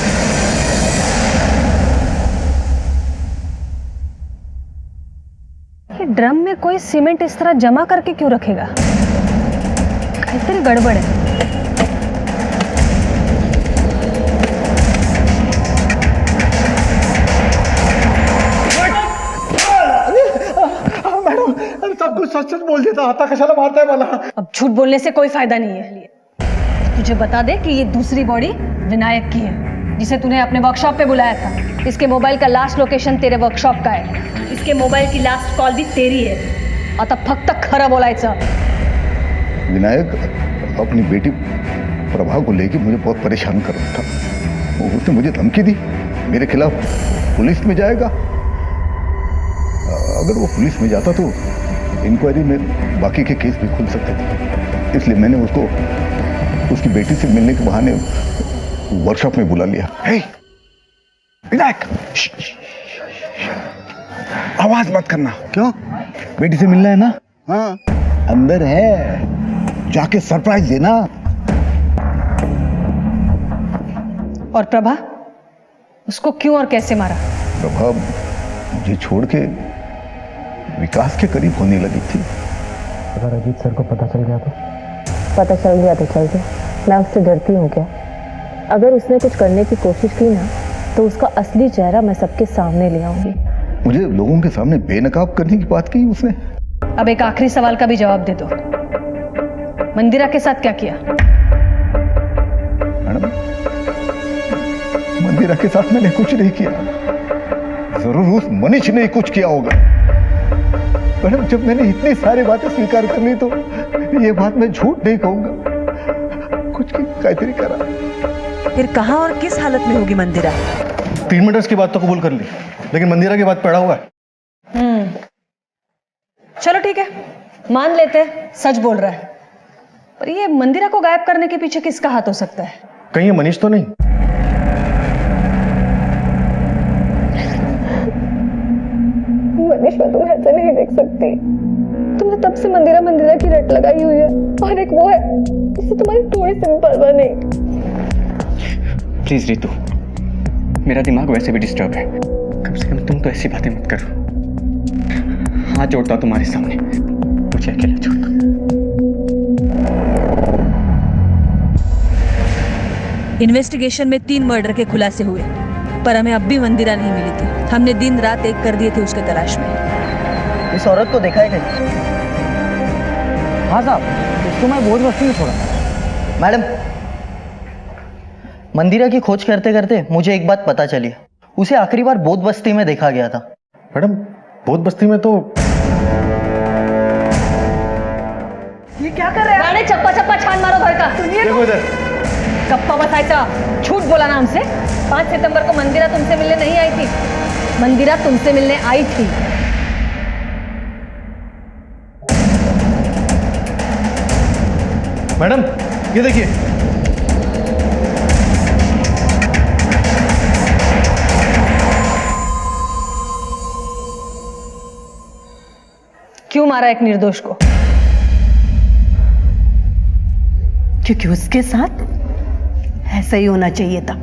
ये ड्रम में कोई सीमेंट इस तरह जमा करके क्यों रखेगा? काफी गड़बड़ है। मैडम सब कुछ सच सच बोल देता, आता कशाला मारता है वाला। अब झूठ बोलने से कोई फायदा नहीं है। तुझे बता दे कि ये दूसरी बॉडी विनायक की है, जिसे तूने अपने वर्कशॉप पे बुलाया था। इसके मोबाइल का लास्ट लोकेशन तेरे वर्कशॉप का है, इसके मोबाइल की लास्ट कॉल भी तेरी है। आता फक्त खरं बोलायचं। विनायक अपनी बेटी प्रभा को लेके मुझे बहुत परेशान कर रहा था। उसने मुझे धमकी दी, मेरे खिलाफ पुलिस में जाएगा। अगर वो पुलिस में जाता तो इंक्वायरी में बाकी के केस भी खुल सकते थे, इसलिए मैंने उसको उसकी बेटी से मिलने के बहाने वर्कशॉप में बुला लिया। हे विनायक, आवाज मत करना। क्यों? बेटी से मिलना है ना? हाँ अंदर है, जाके सरप्राइज देना। और प्रभा, उसको क्यों और कैसे मारा? प्रभा मुझे छोड़ के विकास के करीब होने लगी थी। अगर अजीत सर को पता चल गया तो? पता चल गया तो चल गया, मैं उससे डरती हूँ क्या? अगर उसने कुछ करने की कोशिश की ना तो उसका असली चेहरा मैं सबके सामने ले आऊंगी। मुझे लोगों के सामने बेनकाब करने की बात की उसने। अब एक आखिरी सवाल का भी जवाब दे दो, मंदिरा के साथ क्या किया? मैडम मंदिरा के साथ मैंने कुछ नहीं किया, जरूर उस मनीष ने कुछ किया होगा। मैडम जब मैंने इतनी सारी बातें स्वीकार कर ली तो ये बात मैं झूठ नहीं कहूंगा, कुछ की कायतरी करा। फिर कहाँ और किस हालत में होगी मंदिरा? 3 मर्डर्स की बात तो कबूल कर ली, लेकिन मंदिरा की बात पड़ा हुआ है। चलो ठीक है, मान लेते हैं सच बोल रहा है, पर ये मंदिरा को गायब करने के पीछे किसका हाथ हो सकता है? कहीं ये मनीष तो नहीं? मनीष, मैं तुम्हें ऐसा नहीं देख सकती। तुमने तब से मंदिरा मंदिरा की रट लगाई हुई है, और एक वो है जिससे तुम्हारी थोड़ी सी परवाह नहीं। प्लीज रितु, मेरा दिमाग वैसे भी डिस्टर्ब है, कम से कम तुम तो ऐसी बातें मत करो। हाथ जोड़ता हूं तुम्हारे सामने, मुझे अकेला छोड़ दो। इन्वेस्टिगेशन में 3 मर्डर के खुलासे हुए, पर हमें अब भी मंदिरा नहीं मिली थी। हमने दिन रात एक कर दिए थे उसके तलाश में। इस औरत को देखा है कहीं? हाँ साहब, इसको मैं बोध बस्ती में छोड़ा। मैडम, मंदिरा की खोज करते करते मुझे एक बात पता चली, उसे आखिरी बार बोध बस्ती में देखा गया था। मैडम बोध बस्ती में तो ये क्या कर रहे हैं? राणे, चप्पा चप्पा छान मारो घर का। देखो इधर। गप्पा बसायचा, झूठ बोला ना हमसे। 5 सितंबर को मंदिरा तुमसे मिलने नहीं आई थी, मंदिरा तुमसे मिलने आई थी। मैडम ये देखिए, क्यों मारा एक निर्दोष को? क्योंकि उसके साथ ऐसा ही होना चाहिए था।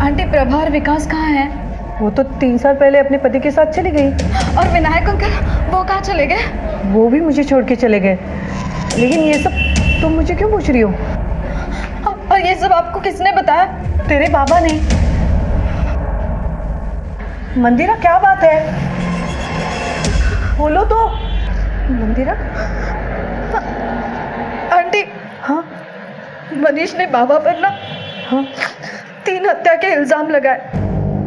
आंटी प्रभा और विकास कहाँ हैं? वो तो 3 साल पहले अपने पति के साथ चली गई। और विनायक अंकल वो कहाँ चले गए? वो भी मुझे छोड़ के चले गए। लेकिन ये सब तुम मुझे क्यों पूछ रही हो? और ये सब आपको किसने बताया? तेरे बाबा ने। मंदिरा क्या बात है? बोलो तो। मंदिरा? आंटी हाँ मनीष ने बाबा पर ना हाँ 3 हत्या के इल्जाम लगाए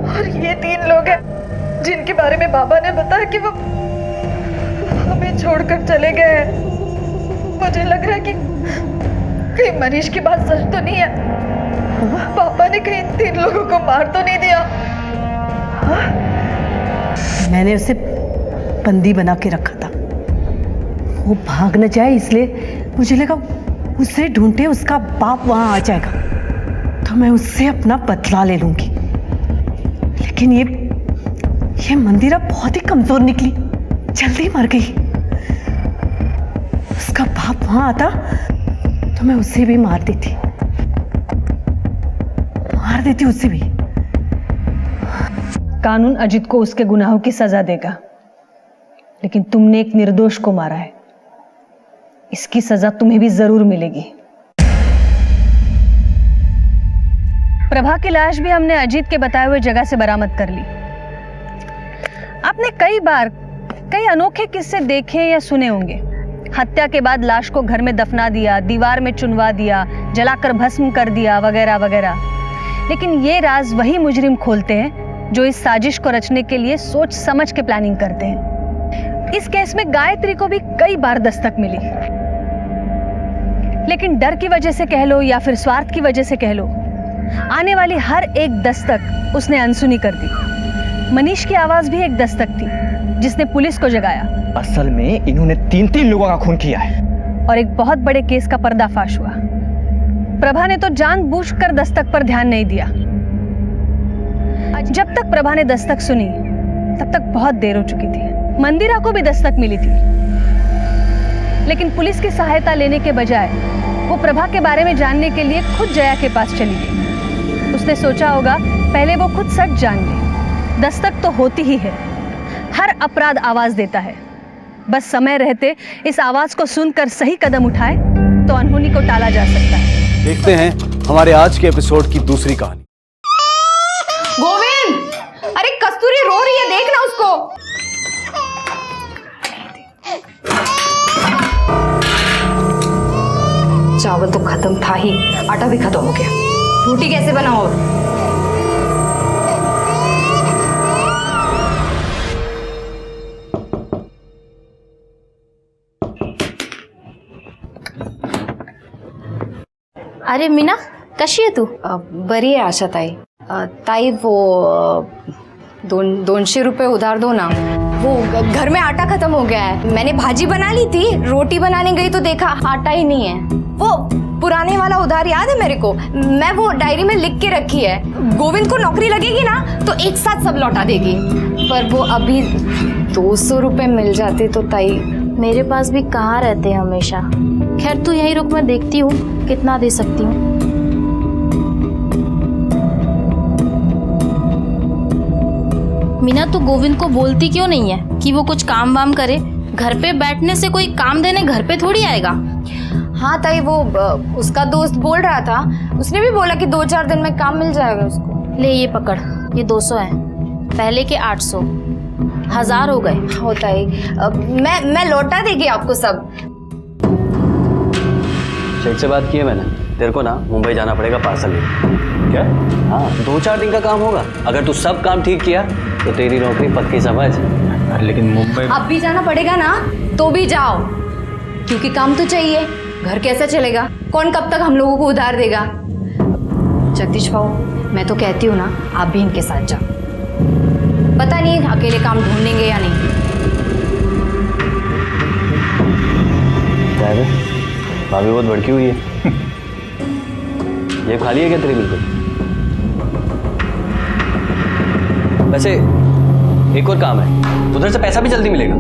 और ये 3 लोग हैं जिनके बारे में बाबा ने बताया कि वो हमें छोड़कर चले गए हैं। मुझे लग रहा है कि कहीं मनीष की बात सच तो नहीं है। पापा ने कहीं 3 लोगों को मार तो नहीं दिया? मैंने उसे बंदी बना के रखा था। वो भाग न जाए इसलिए मुझे लगा उसे ढूंढते उसका बाप वहां आ जाएगा तो मैं उससे अपना बदला ले लूंगी। लेकिन ये मंदिरा बहुत ही कमजोर निकली, जल्दी मर गई। उसका बाप वहां आता तो मैं उसे भी मार देती उसे भी। कानून अजित को उसके गुनाहों की सजा देगा, लेकिन तुमने एक निर्दोष को मारा है, इसकी सजा तुम्हें भी जरूर मिलेगी। प्रभा की लाश भी हमने अजीत के बताए हुए जगह से बरामद कर ली। आपने कई बार कई अनोखे किस्से देखे या सुने होंगे। हत्या के बाद लाश को घर में दफना दिया, दीवार में चुनवा दिया, जलाकर भस्म कर दिया, वगैरह वगैरह। लेकिन ये राज वही मुजरिम खोलते हैं जो इस साजिश को रचने के लिए सोच समझ के प्लानिंग करते हैं। इस केस में गायत्री को भी कई बार दस्तक मिली, लेकिन डर की वजह से कह लो या फिर स्वार्थ की वजह से कह लो, आने वाली हर एक दस्तक उसने अनसुनी कर दी। मनीष की आवाज भी एक दस्तक थी जिसने पुलिस को जगाया। असल में इन्होंने 3 लोगों का खून किया है और एक बहुत बड़े केस का पर्दाफाश हुआ। प्रभा ने तो जानबूझकर दस्तक पर ध्यान नहीं दिया। जब तक प्रभा ने दस्तक सुनी तब तक बहुत देर हो चुकी थी। मंदिरा को भी दस्तक मिली थी, लेकिन पुलिस की सहायता लेने के बजाय वो प्रभा के बारे में जानने के लिए खुद जया के पास चली गई। उसने सोचा होगा पहले वो खुद सच जान ले। दस्तक तो होती ही है, हर अपराध आवाज देता है। बस समय रहते इस आवाज को सुनकर सही कदम उठाए तो अनहोनी को टाला जा सकता है। देखते हैं हमारे आज के एपिसोड की दूसरी कहानी। गोविंद, अरे कस्तूरी रो रही है, देखना उसको। चावल तो खत्म था ही, आटा भी खत्म हो गया। रोटी कैसे बनाओ? अरे मीना कशी आहे तू? बरी आहे आशा ताई। ताई वो 200 रुपए उधार दो ना। वो घर में आटा खत्म हो गया है। मैंने भाजी बना ली थी, रोटी बनाने गई तो देखा आटा ही नहीं है। वो पुराने वाला उधार याद है मेरे को, मैं वो डायरी में लिख के रखी है। गोविंद को नौकरी लगेगी ना तो एक साथ सब लौटा देगी। पर वो अभी 200 रुपए मिल जाते तो ताई। मेरे पास भी कहाँ रहते हैं हमेशा। खैर तू यहीं रुक, मैं देखती हूँ कितना दे सकती हूँ। मीना तू गोविंद को बोलती क्यों नहीं है कि वो कुछ काम वाम करे? घर पे बैठने से कोई काम देने घर पे थोड़ी आएगा। हाँ ताई, वो उसका दोस्त बोल रहा था, उसने भी बोला कि 2-4 दिन में काम मिल जाएगा उसको। ले ये पकड़, ये 200 है, पहले के 800, 1000 हो गए। हो ताई, मैं लौटा देगी आपको सब। शेख से बात की है मैंने, तेरे को ना मुंबई जाना पड़ेगा पार्सल लेने। क्या? हाँ, 2-4 दिन का काम होगा। अगर तू सब काम ठीक किया तो तेरी नौकरी पक्की समझ। लेकिन मुंबई अब भी जाना पड़ेगा ना, तो भी जाओ, क्योंकि काम तो चाहिए। घर कैसा चलेगा? कौन कब तक हम लोगों को उधार देगा? जगदीश भाऊ, मैं तो कहती हूँ ना, आप भी इनके साथ जाओ। पता नहीं अकेले काम ढूंढेंगे या नहीं। भाभी बहुत भड़की हुई है। ये खाली है क्या तेरी? बिल्कुल। वैसे एक और काम है, उधर से पैसा भी जल्दी मिलेगा।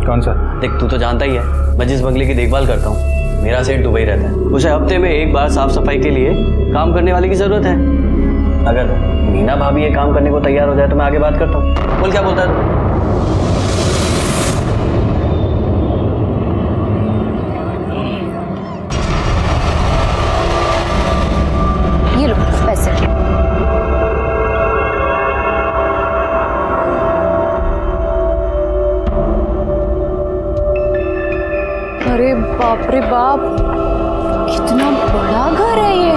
कौन सा? देख, तू तो जानता ही है मैं जिस बंगले की देखभाल करता हूँ, मेरा सेठ दुबई रहता है। उसे हफ्ते में एक बार साफ सफाई के लिए काम करने वाले की जरूरत है। अगर मीना भाभी ये काम करने को तैयार हो जाए तो मैं आगे बात करता हूँ। बोल क्या बोलता है तू? ये लो पैसे। अरे बाप रे बाप, कितना बड़ा घर है ये।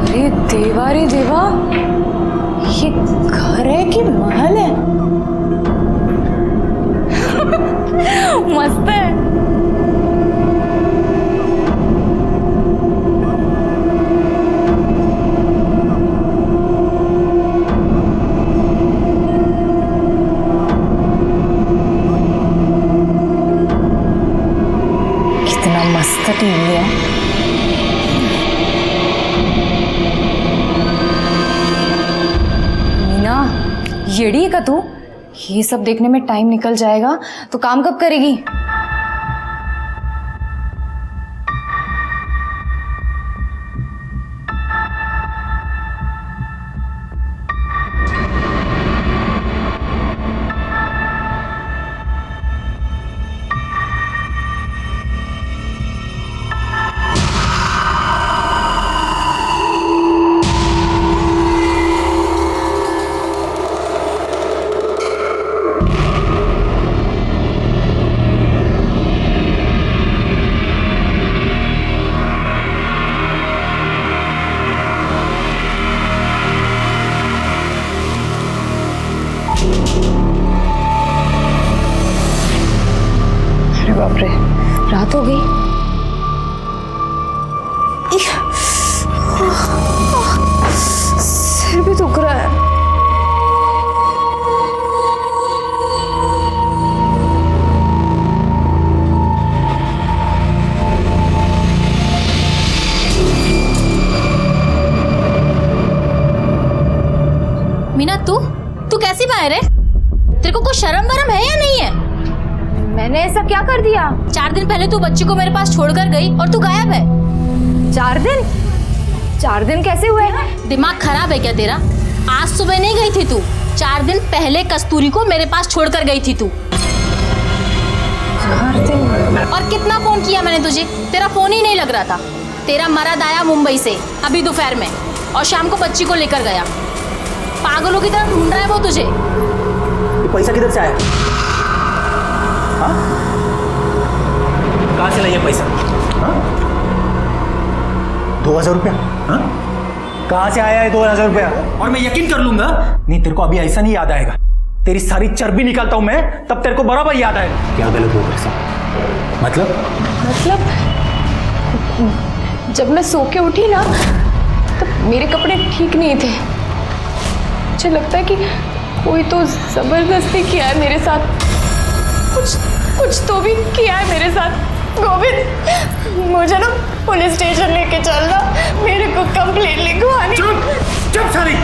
अरे देवा रे देवा, ये घर है कि महल है? मस्त है। कितना मस्त टीवी है। मीना, येड़ी है का तू? ये सब देखने में टाइम निकल जाएगा तो काम कब करेगी? बाप रे, रात हो गई। सिर भी दुख रहा है। मीना, तू कैसी बाहर है? तेरे को कुछ शर्म वरम है या नहीं है? मैंने ऐसा क्या कर दिया? 4 दिन पहले तू बच्ची को मेरे पास छोड़कर गई और तू गायब है। 4 दिन? 4 दिन कैसे हुए? दिमाग खराब है क्या तेरा? आज सुबह नहीं गई थी तू, 4 दिन पहले कस्तूरी को मेरे पास छोड़कर गई थी तू। 4 दिन? और कितना फोन किया मैंने तुझे, तेरा फोन ही नहीं लग रहा था। तेरा मर्द आया मुंबई से अभी दोपहर में और शाम को बच्ची को लेकर गया। पागलों की तरह ढूंढ रहा है वो तुझे। ये पैसा किधर से आया? कहाँ से लाइए पैसा? 2000 रुपया? कहाँ से आया है 2000 रुपया? और मैं यकीन कर लूंगा नहीं, तेरे को अभी ऐसा नहीं याद आएगा। तेरी सारी चर्बी निकालता हूं मैं, तब तेरे को बराबर याद आएगा। क्या गलत हुआ तेरे साथ? मतलब जब मैं सो के उठी ना, तब मेरे कपड़े ठीक नहीं थे। मुझे लगता है कि कोई तो जबरदस्ती किया है मेरे साथ। कुछ तो भी किया है मेरे साथ। गोविंद, मुझे ना पुलिस स्टेशन लेके चलना, मेरे को कंप्लेंट लिखवानी। चुप सारी।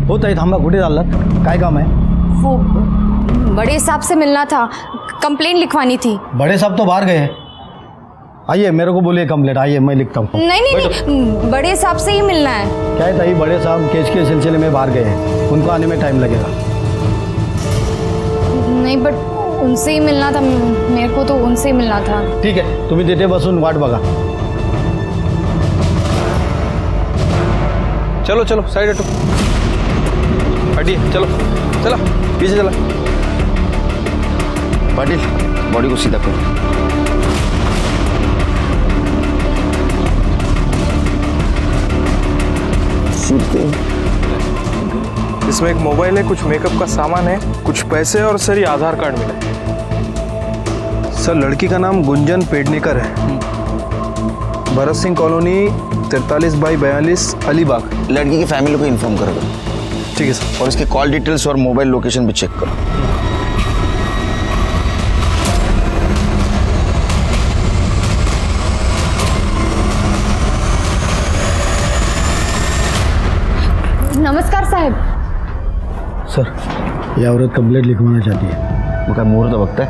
होता थांबा, कुठे चाललात? काय काम है? वो बड़े साहब से मिलना था, कंप्लेंट लिखवानी थी। बड़े साहब तो बाहर गए हैं। आइए, मेरे को बोलिए कंप्लेंट। आइए, मैं लिखता हूँ। नहीं, बड़े साहब से ही मिलना है। क्या है ताई, बड़े साहब केस के सिलसिले में बाहर गए हैं, उनको आने में टाइम लगेगा। नहीं, बट उनसे ही मिलना था, मेरे को तो उनसे ही मिलना था। ठीक है, तुम्ही तिथे बसून वाट बघा। चलो चलो साइड हटो, हटिए, चलो चला पीछे चला। पाटिल, बॉडी को सीधा करो। सूखते। इसमें एक मोबाइल है, कुछ मेकअप का सामान है, कुछ पैसे और सर ये आधार कार्ड मिला। सर लड़की का नाम गुंजन पेडनेकर है, भरत सिंह कॉलोनी 43/42 अलीबाग। लड़की की फैमिली को इन्फॉर्म करो। ठीक है सर। और इसके कॉल डिटेल्स और मोबाइल लोकेशन भी चेक करो। नमस्कार साहब। सर ये औरत का ब्लड लिखवाना चाहती है। वो क्या मुहूर्त वक्त है,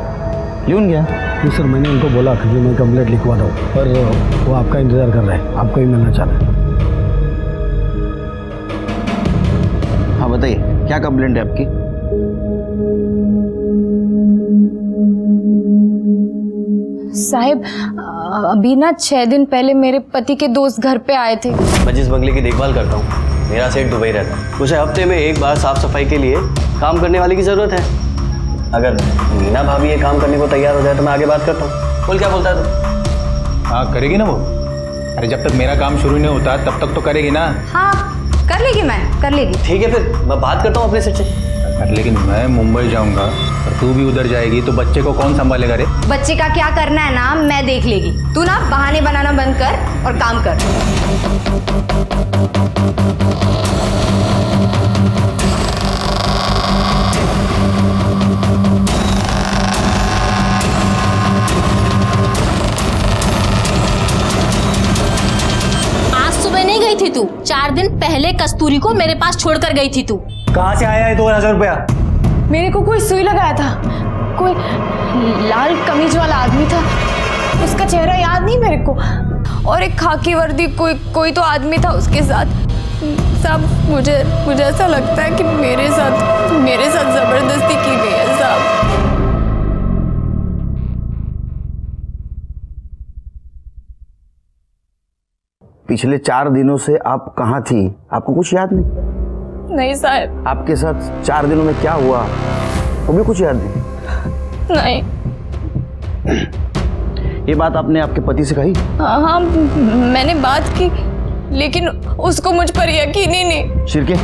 लिखून गया। जी सर, मैंने उनको बोला कि मैं कंप्लेंट लिखवा दूँ, पर वो आपका इंतज़ार कर रहे हैं, आपको ही मिलना चाह रहे हैं। हाँ बताइए, क्या कंप्लेंट है आपकी? साहब अभी ना 6 दिन पहले मेरे पति के दोस्त घर पे आए थे। मैं जिस बंगले की देखभाल करता हूँ, मेरा सेठ दुबई रहता है। उसे हफ्ते में एक बार साफ सफाई के लिए काम करने वाले की ज़रूरत है। अगर मीना भाभी ये काम करने को तैयार हो जाए तो मैं आगे बात करता हूँ। बोल, क्या बोलता है तू? हाँ करेगी ना वो। अरे जब तक मेरा काम शुरू नहीं होता तब तक तो करेगी ना। हाँ कर लेगी, मैं कर लेगी। ठीक है, फिर मैं बात करता हूँ अपने सेठ से। लेकिन मैं मुंबई जाऊंगा और तू भी उधर जाएगी तो बच्चे को कौन संभालेगा रे? बच्चे का क्या करना है ना मैं देख लेगी। तू ना बहाने बनाना बंद कर और काम कर। आज सुबह नहीं गई थी तू, 4 दिन पहले कस्तूरी को मेरे पास छोड़कर गई थी तू। कहाँ से आया है 2000 रुपया? मेरे को कोई सुई लगाया था, कोई लाल कमीज वाला आदमी था, उसका चेहरा याद नहीं मेरे को, और एक खाकी वर्दी कोई तो आदमी था उसके साथ। साहब मुझे ऐसा लगता है कि मेरे साथ जबरदस्ती की गई है साहब। पिछले 4 दिनों से आप कहाँ थी, आपको कुछ याद नहीं? नहीं साहब। आपके साथ 4 दिनों में क्या हुआ वो भी कुछ याद नहीं? नहीं। ये बात आपने आपके पति से कही? हाँ मैंने बात की, लेकिन उसको मुझ पर यकीन ही नहीं। शिर्के,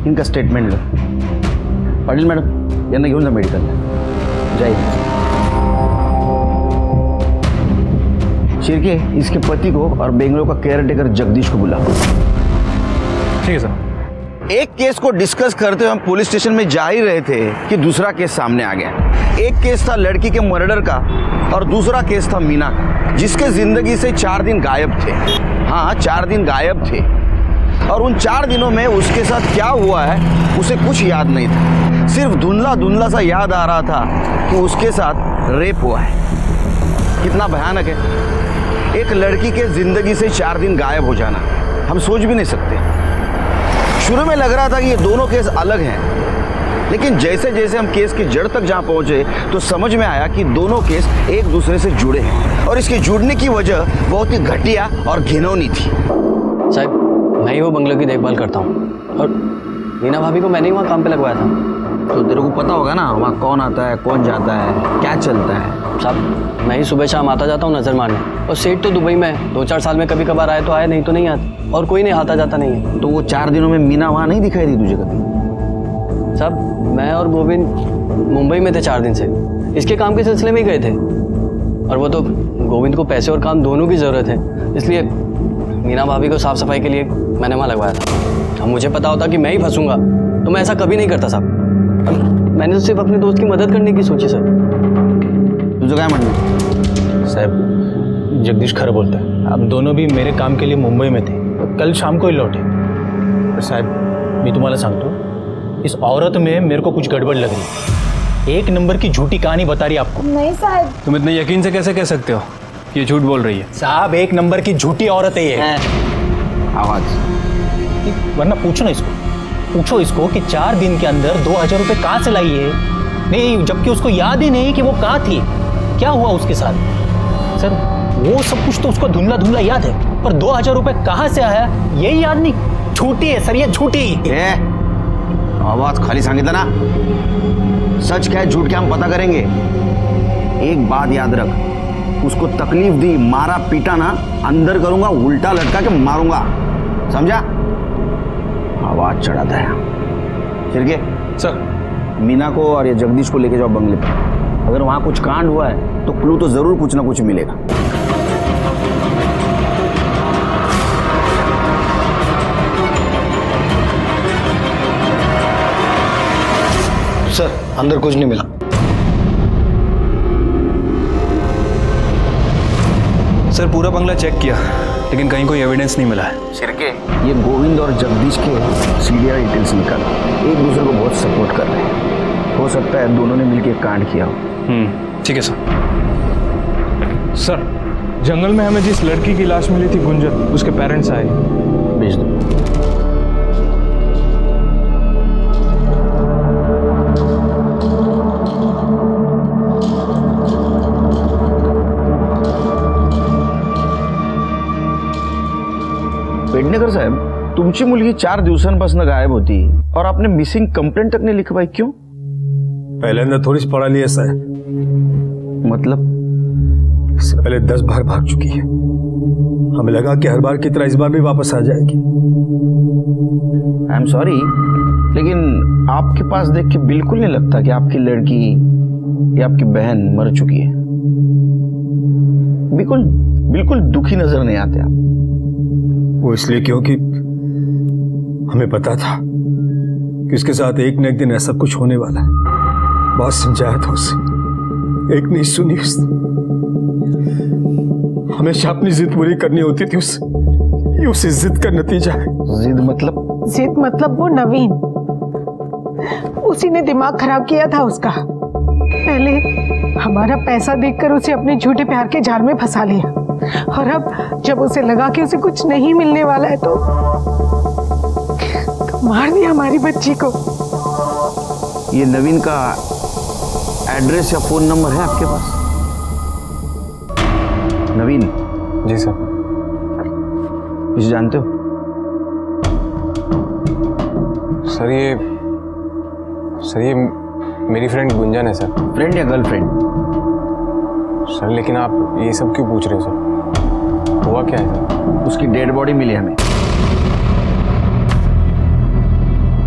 इनका स्टेटमेंट लो। पाटिल मैडम, यांना घेऊन जा मेडिकल जाइए। शिर्के, इसके पति को और बेंगलोर का केयर टेकर जगदीश को बुला। ठीक है सर। एक केस को डिस्कस करते हुए हम पुलिस स्टेशन में जा ही रहे थे कि दूसरा केस सामने आ गया। एक केस था लड़की के मर्डर का और दूसरा केस था मीना का, जिसके जिंदगी से 4 दिन गायब थे। हाँ 4 दिन गायब थे, और उन 4 दिनों में उसके साथ क्या हुआ है उसे कुछ याद नहीं था। सिर्फ धुंधला सा याद आ रहा था कि उसके साथ रेप हुआ है। कितना भयानक है, एक लड़की के जिंदगी से 4 दिन गायब हो जाना, हम सोच भी नहीं सकते। शुरू में लग रहा था कि ये दोनों केस अलग हैं, लेकिन जैसे जैसे हम केस की जड़ तक जहाँ पहुँचे तो समझ में आया कि दोनों केस एक दूसरे से जुड़े हैं, और इसके जुड़ने की वजह बहुत ही घटिया और घिनौनी थी। साहब मैं ही वो बंगले की देखभाल करता हूँ, और मीना भाभी को मैंने ही वहाँ काम पे लगवाया था। तो तेरे को पता होगा ना वहाँ कौन आता है, कौन जाता है, क्या चलता है? साहब मैं ही सुबह शाम आता जाता हूँ नजर मारने, और सेठ तो दुबई में है। 2-4 साल में कभी कभार आए तो आए, नहीं तो नहीं आते, और कोई नहीं आता जाता नहीं है। तो वो 4 दिनों में मीना वहाँ नहीं दिखाई दी तुझे कभी? साहब मैं और गोविंद मुंबई में थे 4 दिन से, इसके काम के सिलसिले में ही गए थे, और वो तो गोविंद को पैसे और काम दोनों की ज़रूरत है, इसलिए मीना भाभी को साफ सफाई के लिए मैंने वहाँ लगवाया था। अब मुझे पता होता कि मैं ही फंसूंगा तो मैं ऐसा कभी नहीं करता साहब। मैंने तो सिर्फ अपने दोस्त की मदद करने की सोची सर। तुझे क्या म्हणणं? साहब जगदीश खरं बोलता है, आप दोनों भी मेरे काम के लिए मुंबई में थे, कल शाम को ही लौटे। और साहब मैं तुम्हारा सांगतो, इस औरत में मेरे को कुछ गड़बड़ लग रही है। 1 नंबर की झूठी कहानी बता रही है आपको। नहीं साहब। तुम इतने यकीन से कैसे कह सकते हो कि ये झूठ बोल रही है? साहब 1 नंबर की झूठी औरत है ये। आवाज, वरना पूछो ना इसको, पूछो इसको कि 4 दिन के अंदर 2000 रुपये कहाँ से लाई है। नहीं, जबकि उसको याद ही नहीं कि वो कहाँ थी, क्या हुआ उसके साथ। सर वो सब कुछ तो उसको धुंधला याद है, पर 2000 रुपये कहाँ से आया यही याद नहीं। झूठी है सर, ये झूठी। आवाज खाली सांगितलं ना, सच क्या है झूठ क्या हम पता करेंगे। एक बात याद रख, उसको तकलीफ दी, मारा पीटा ना, अंदर करूंगा, उल्टा लटका के मारूंगा, समझा? आवाज चढ़ाता है। चिरके सर मीना को और ये जगदीश को लेके जाओ बंगले पर। अगर वहां कुछ कांड हुआ है तो क्लू तो जरूर कुछ ना कुछ मिलेगा। सर अंदर कुछ नहीं मिला। सर पूरा बंगला चेक किया लेकिन कहीं कोई एविडेंस नहीं मिला है। शिरके ये गोविंद और जगदीश के सीरियल डिटेल्स निकाल, एक दूसरे को बहुत सपोर्ट कर रहे हैं। हो सकता है दोनों ने मिलकर कांड किया हो। ठीक है सर। सर जंगल में हमें जिस लड़की की लाश मिली थी गुंजन, उसके पेरेंट्स आए। भेज दो। पेडणेकर साहेब, तुमची मुलगी 4 दिवसांपासून गायब होती और आपने मिसिंग कंप्लेंट तक नहीं लिखवाई, क्यों? पहले थोड़ी सी पढ़ा लिया सर। मतलब? इससे पहले 10 बार भाग चुकी है। हमें लगा कि हर बार की तरह इस बार भी वापस आ जाएगी। आई एम सॉरी, लेकिन आपके पास देख के बिल्कुल नहीं लगता कि आपकी लड़की या आपकी बहन मर चुकी है। बिल्कुल बिल्कुल दुखी नजर नहीं आते आप। वो इसलिए क्योंकि हमें पता था कि उसके साथ एक न एक दिन ऐसा कुछ होने वाला है। बहुत समझाया था उसे, एक नहीं सुनी उसने। हमेशा अपनी जिद पूरी करनी होती थी उससे। ये उसी जिद का नतीजा है। जिद मतलब? जिद मतलब वो नवीन, उसी ने दिमाग खराब किया था उसका। पहले हमारा पैसा देखकर उसे अपने झूठे प्यार के जाल में फंसा लिया, और अब जब उसे लगा कि उसे कुछ नहीं मिलने वाला है तो मार दिया हमारी बच्ची को। ये नवीन का एड्रेस या फोन नंबर है आपके पास? नवीन? जी सर। इसे जानते हो? सर ये मेरी फ्रेंड गुंजन है सर। फ्रेंड या गर्लफ्रेंड? सर लेकिन आप ये सब क्यों पूछ रहे हो सर? हुआ क्या है सर? उसकी डेड बॉडी मिली हमें।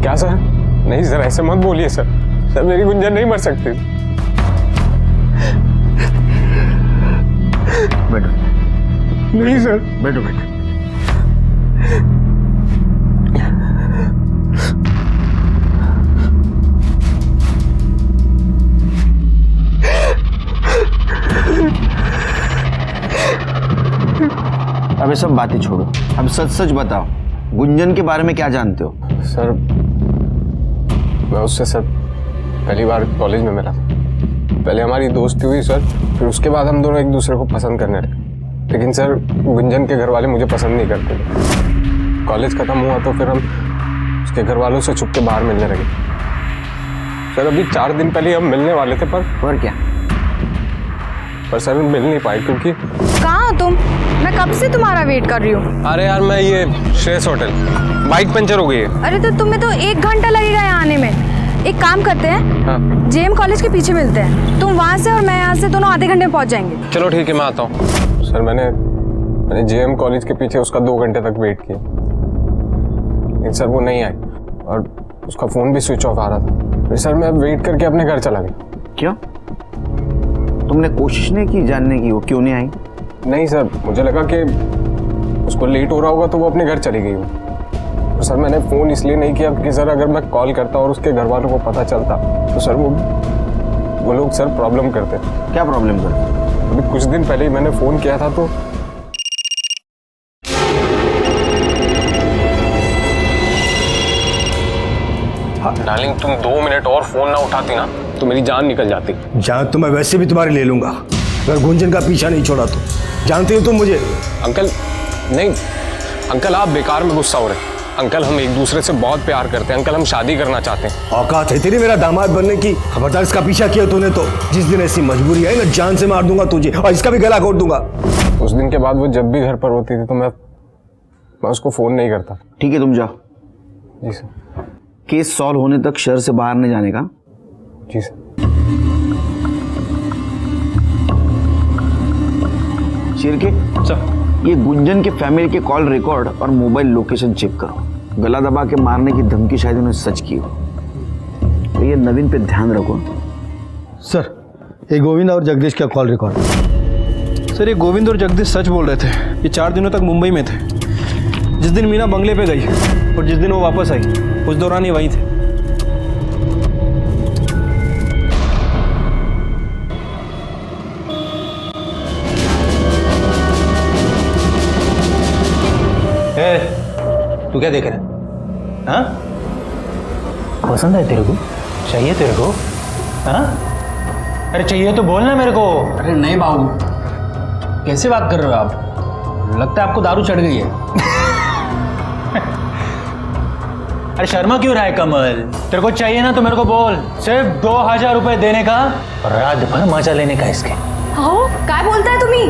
क्या सर? नहीं सर, ऐसे मत बोलिए सर। सर मेरी गुंजन नहीं मर सकती। बैठो। नहीं सर। बैठो बैठो। अब ये सब बातें छोड़ो, अब सच सच बताओ, गुंजन के बारे में क्या जानते हो? सर मैं उससे सर पहली बार कॉलेज में मिला था। पहले हमारी दोस्ती हुई सर, फिर उसके बाद हम दोनों एक दूसरे को पसंद करने लगे। लेकिन सर गुंजन के घर वाले मुझे पसंद नहीं करते थे। कॉलेज खत्म हुआ तो फिर हम उसके घर वालों से छुप के बाहर मिलने लगे। सर अभी 4 दिन पहले हम मिलने वाले थे, पर क्या? पर सर मिल नहीं पाए क्योंकि। कहाँ हो तुम? मैं कब से तुम्हारा वेट कर रही हूँ। अरे यार मैं ये श्रेयस होटल, बाइक पंचर हो गई है। अरे तो तुम्हें तो 1 घंटा लगेगा यहाँ आने में। एक काम करते हैं, हाँ। जेएम कॉलेज के पीछे मिलते हैं। तुम वहाँ से और मैं यहाँ से, दोनों आधे घंटे में पहुँच जाएंगे। चलो ठीक है, मैं आता हूँ। सर मैंने जेएम कॉलेज के पीछे उसका 2 घंटे तक वेट किया, लेकिन सर वो नहीं आई और उसका फ़ोन भी स्विच ऑफ आ रहा था। फिर सर मैं वेट करके अपने घर चला गया। क्यों? तुमने कोशिश नहीं की जानने की वो क्यों नहीं आई? नहीं सर, मुझे लगा कि उसको लेट हो रहा होगा तो वो अपने घर चली गई हो। तो सर मैंने फ़ोन इसलिए नहीं किया क्योंकि सर अगर मैं कॉल करता और उसके घर वालों को पता चलता तो सर वो लोग सर प्रॉब्लम करते। क्या प्रॉब्लम करते? अभी कुछ दिन पहले ही मैंने फ़ोन किया था तो डार्लिंग, तुम 2 मिनट और फ़ोन ना उठाती ना तो मेरी जान निकल जाती। जान तो मैं वैसे भी तुम्हारी ले लूंगा अगर गुंजन का पीछा नहीं छोड़ा तो। जानते हो तुम मुझे? अंकल नहीं, अंकल आप बेकार में गुस्सा हो रहे हैं। अंकल हम एक दूसरे से बहुत प्यार करते हैं। अंकल हम शादी करना चाहते हैं। औकात है तेरी मेरा दामाद बनने की? खबरदार इसका पीछा किया तूने तो जिस दिन ऐसी मजबूरी है ना, जान से मार दूंगा तुझे और इसका भी गला घोट दूंगा। उस दिन के बाद वो जब भी घर पर होती थी तो मैं उसको फ़ोन नहीं करता। ठीक है तुम जाओ। जी सर। केस सॉल्व होने तक शहर से बाहर नहीं जाने का। जी सर। शिरके सर, ये गुंजन के फैमिली के कॉल रिकॉर्ड और मोबाइल लोकेशन चेक करो। गला दबा के मारने की धमकी शायद उन्हें सच की हो। तो ये नवीन पे ध्यान रखो। सर, ये गोविंद और जगदीश का कॉल रिकॉर्ड। सर, ये गोविंद और जगदीश सच बोल रहे थे। ये 4 दिनों तक मुंबई में थे। जिस दिन मीना बंगले पे गई और जिस दिन वो वापस आई, उस दौरान ये वहीं थे। तू क्या देख रहा है? हाँ, पसंद है तेरे को? चाहिए तेरे को? हाँ, अरे चाहिए तो बोलना मेरे को। अरे नहीं बाबू, कैसे बात कर रहे हो आप? लगता है आपको दारू चढ़ गई है। अरे शर्मा क्यों रहा है कमल? तेरे को चाहिए ना तो मेरे को बोल। सिर्फ 2000 रुपए देने का और रात भर मजा लेने का इसके। आओ, काय बोलता है तुम्ही?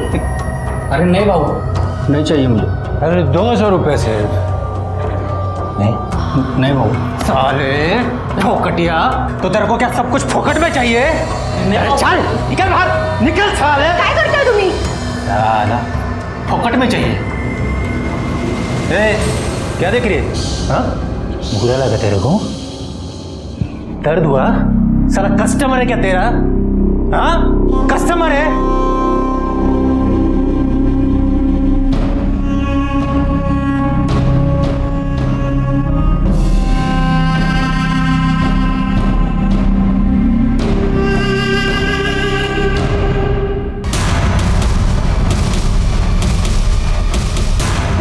अरे नहीं बाबू, नहीं चाहिए मुझे। अरे 200 रुपए सिर्फ। नहीं बाबू। साले फोकटिया, तो तेरे को क्या सब कुछ फोकट में चाहिए? अरे चल निकल बाहर, निकल साले। काय करताय तुम्ही? साला फोकट में चाहिए। ए, क्या देख रही है? हाँ, बुरा लगा तेरे को? दर्द हुआ? साला कस्टमर है क्या तेरा? हाँ, कस्टमर है?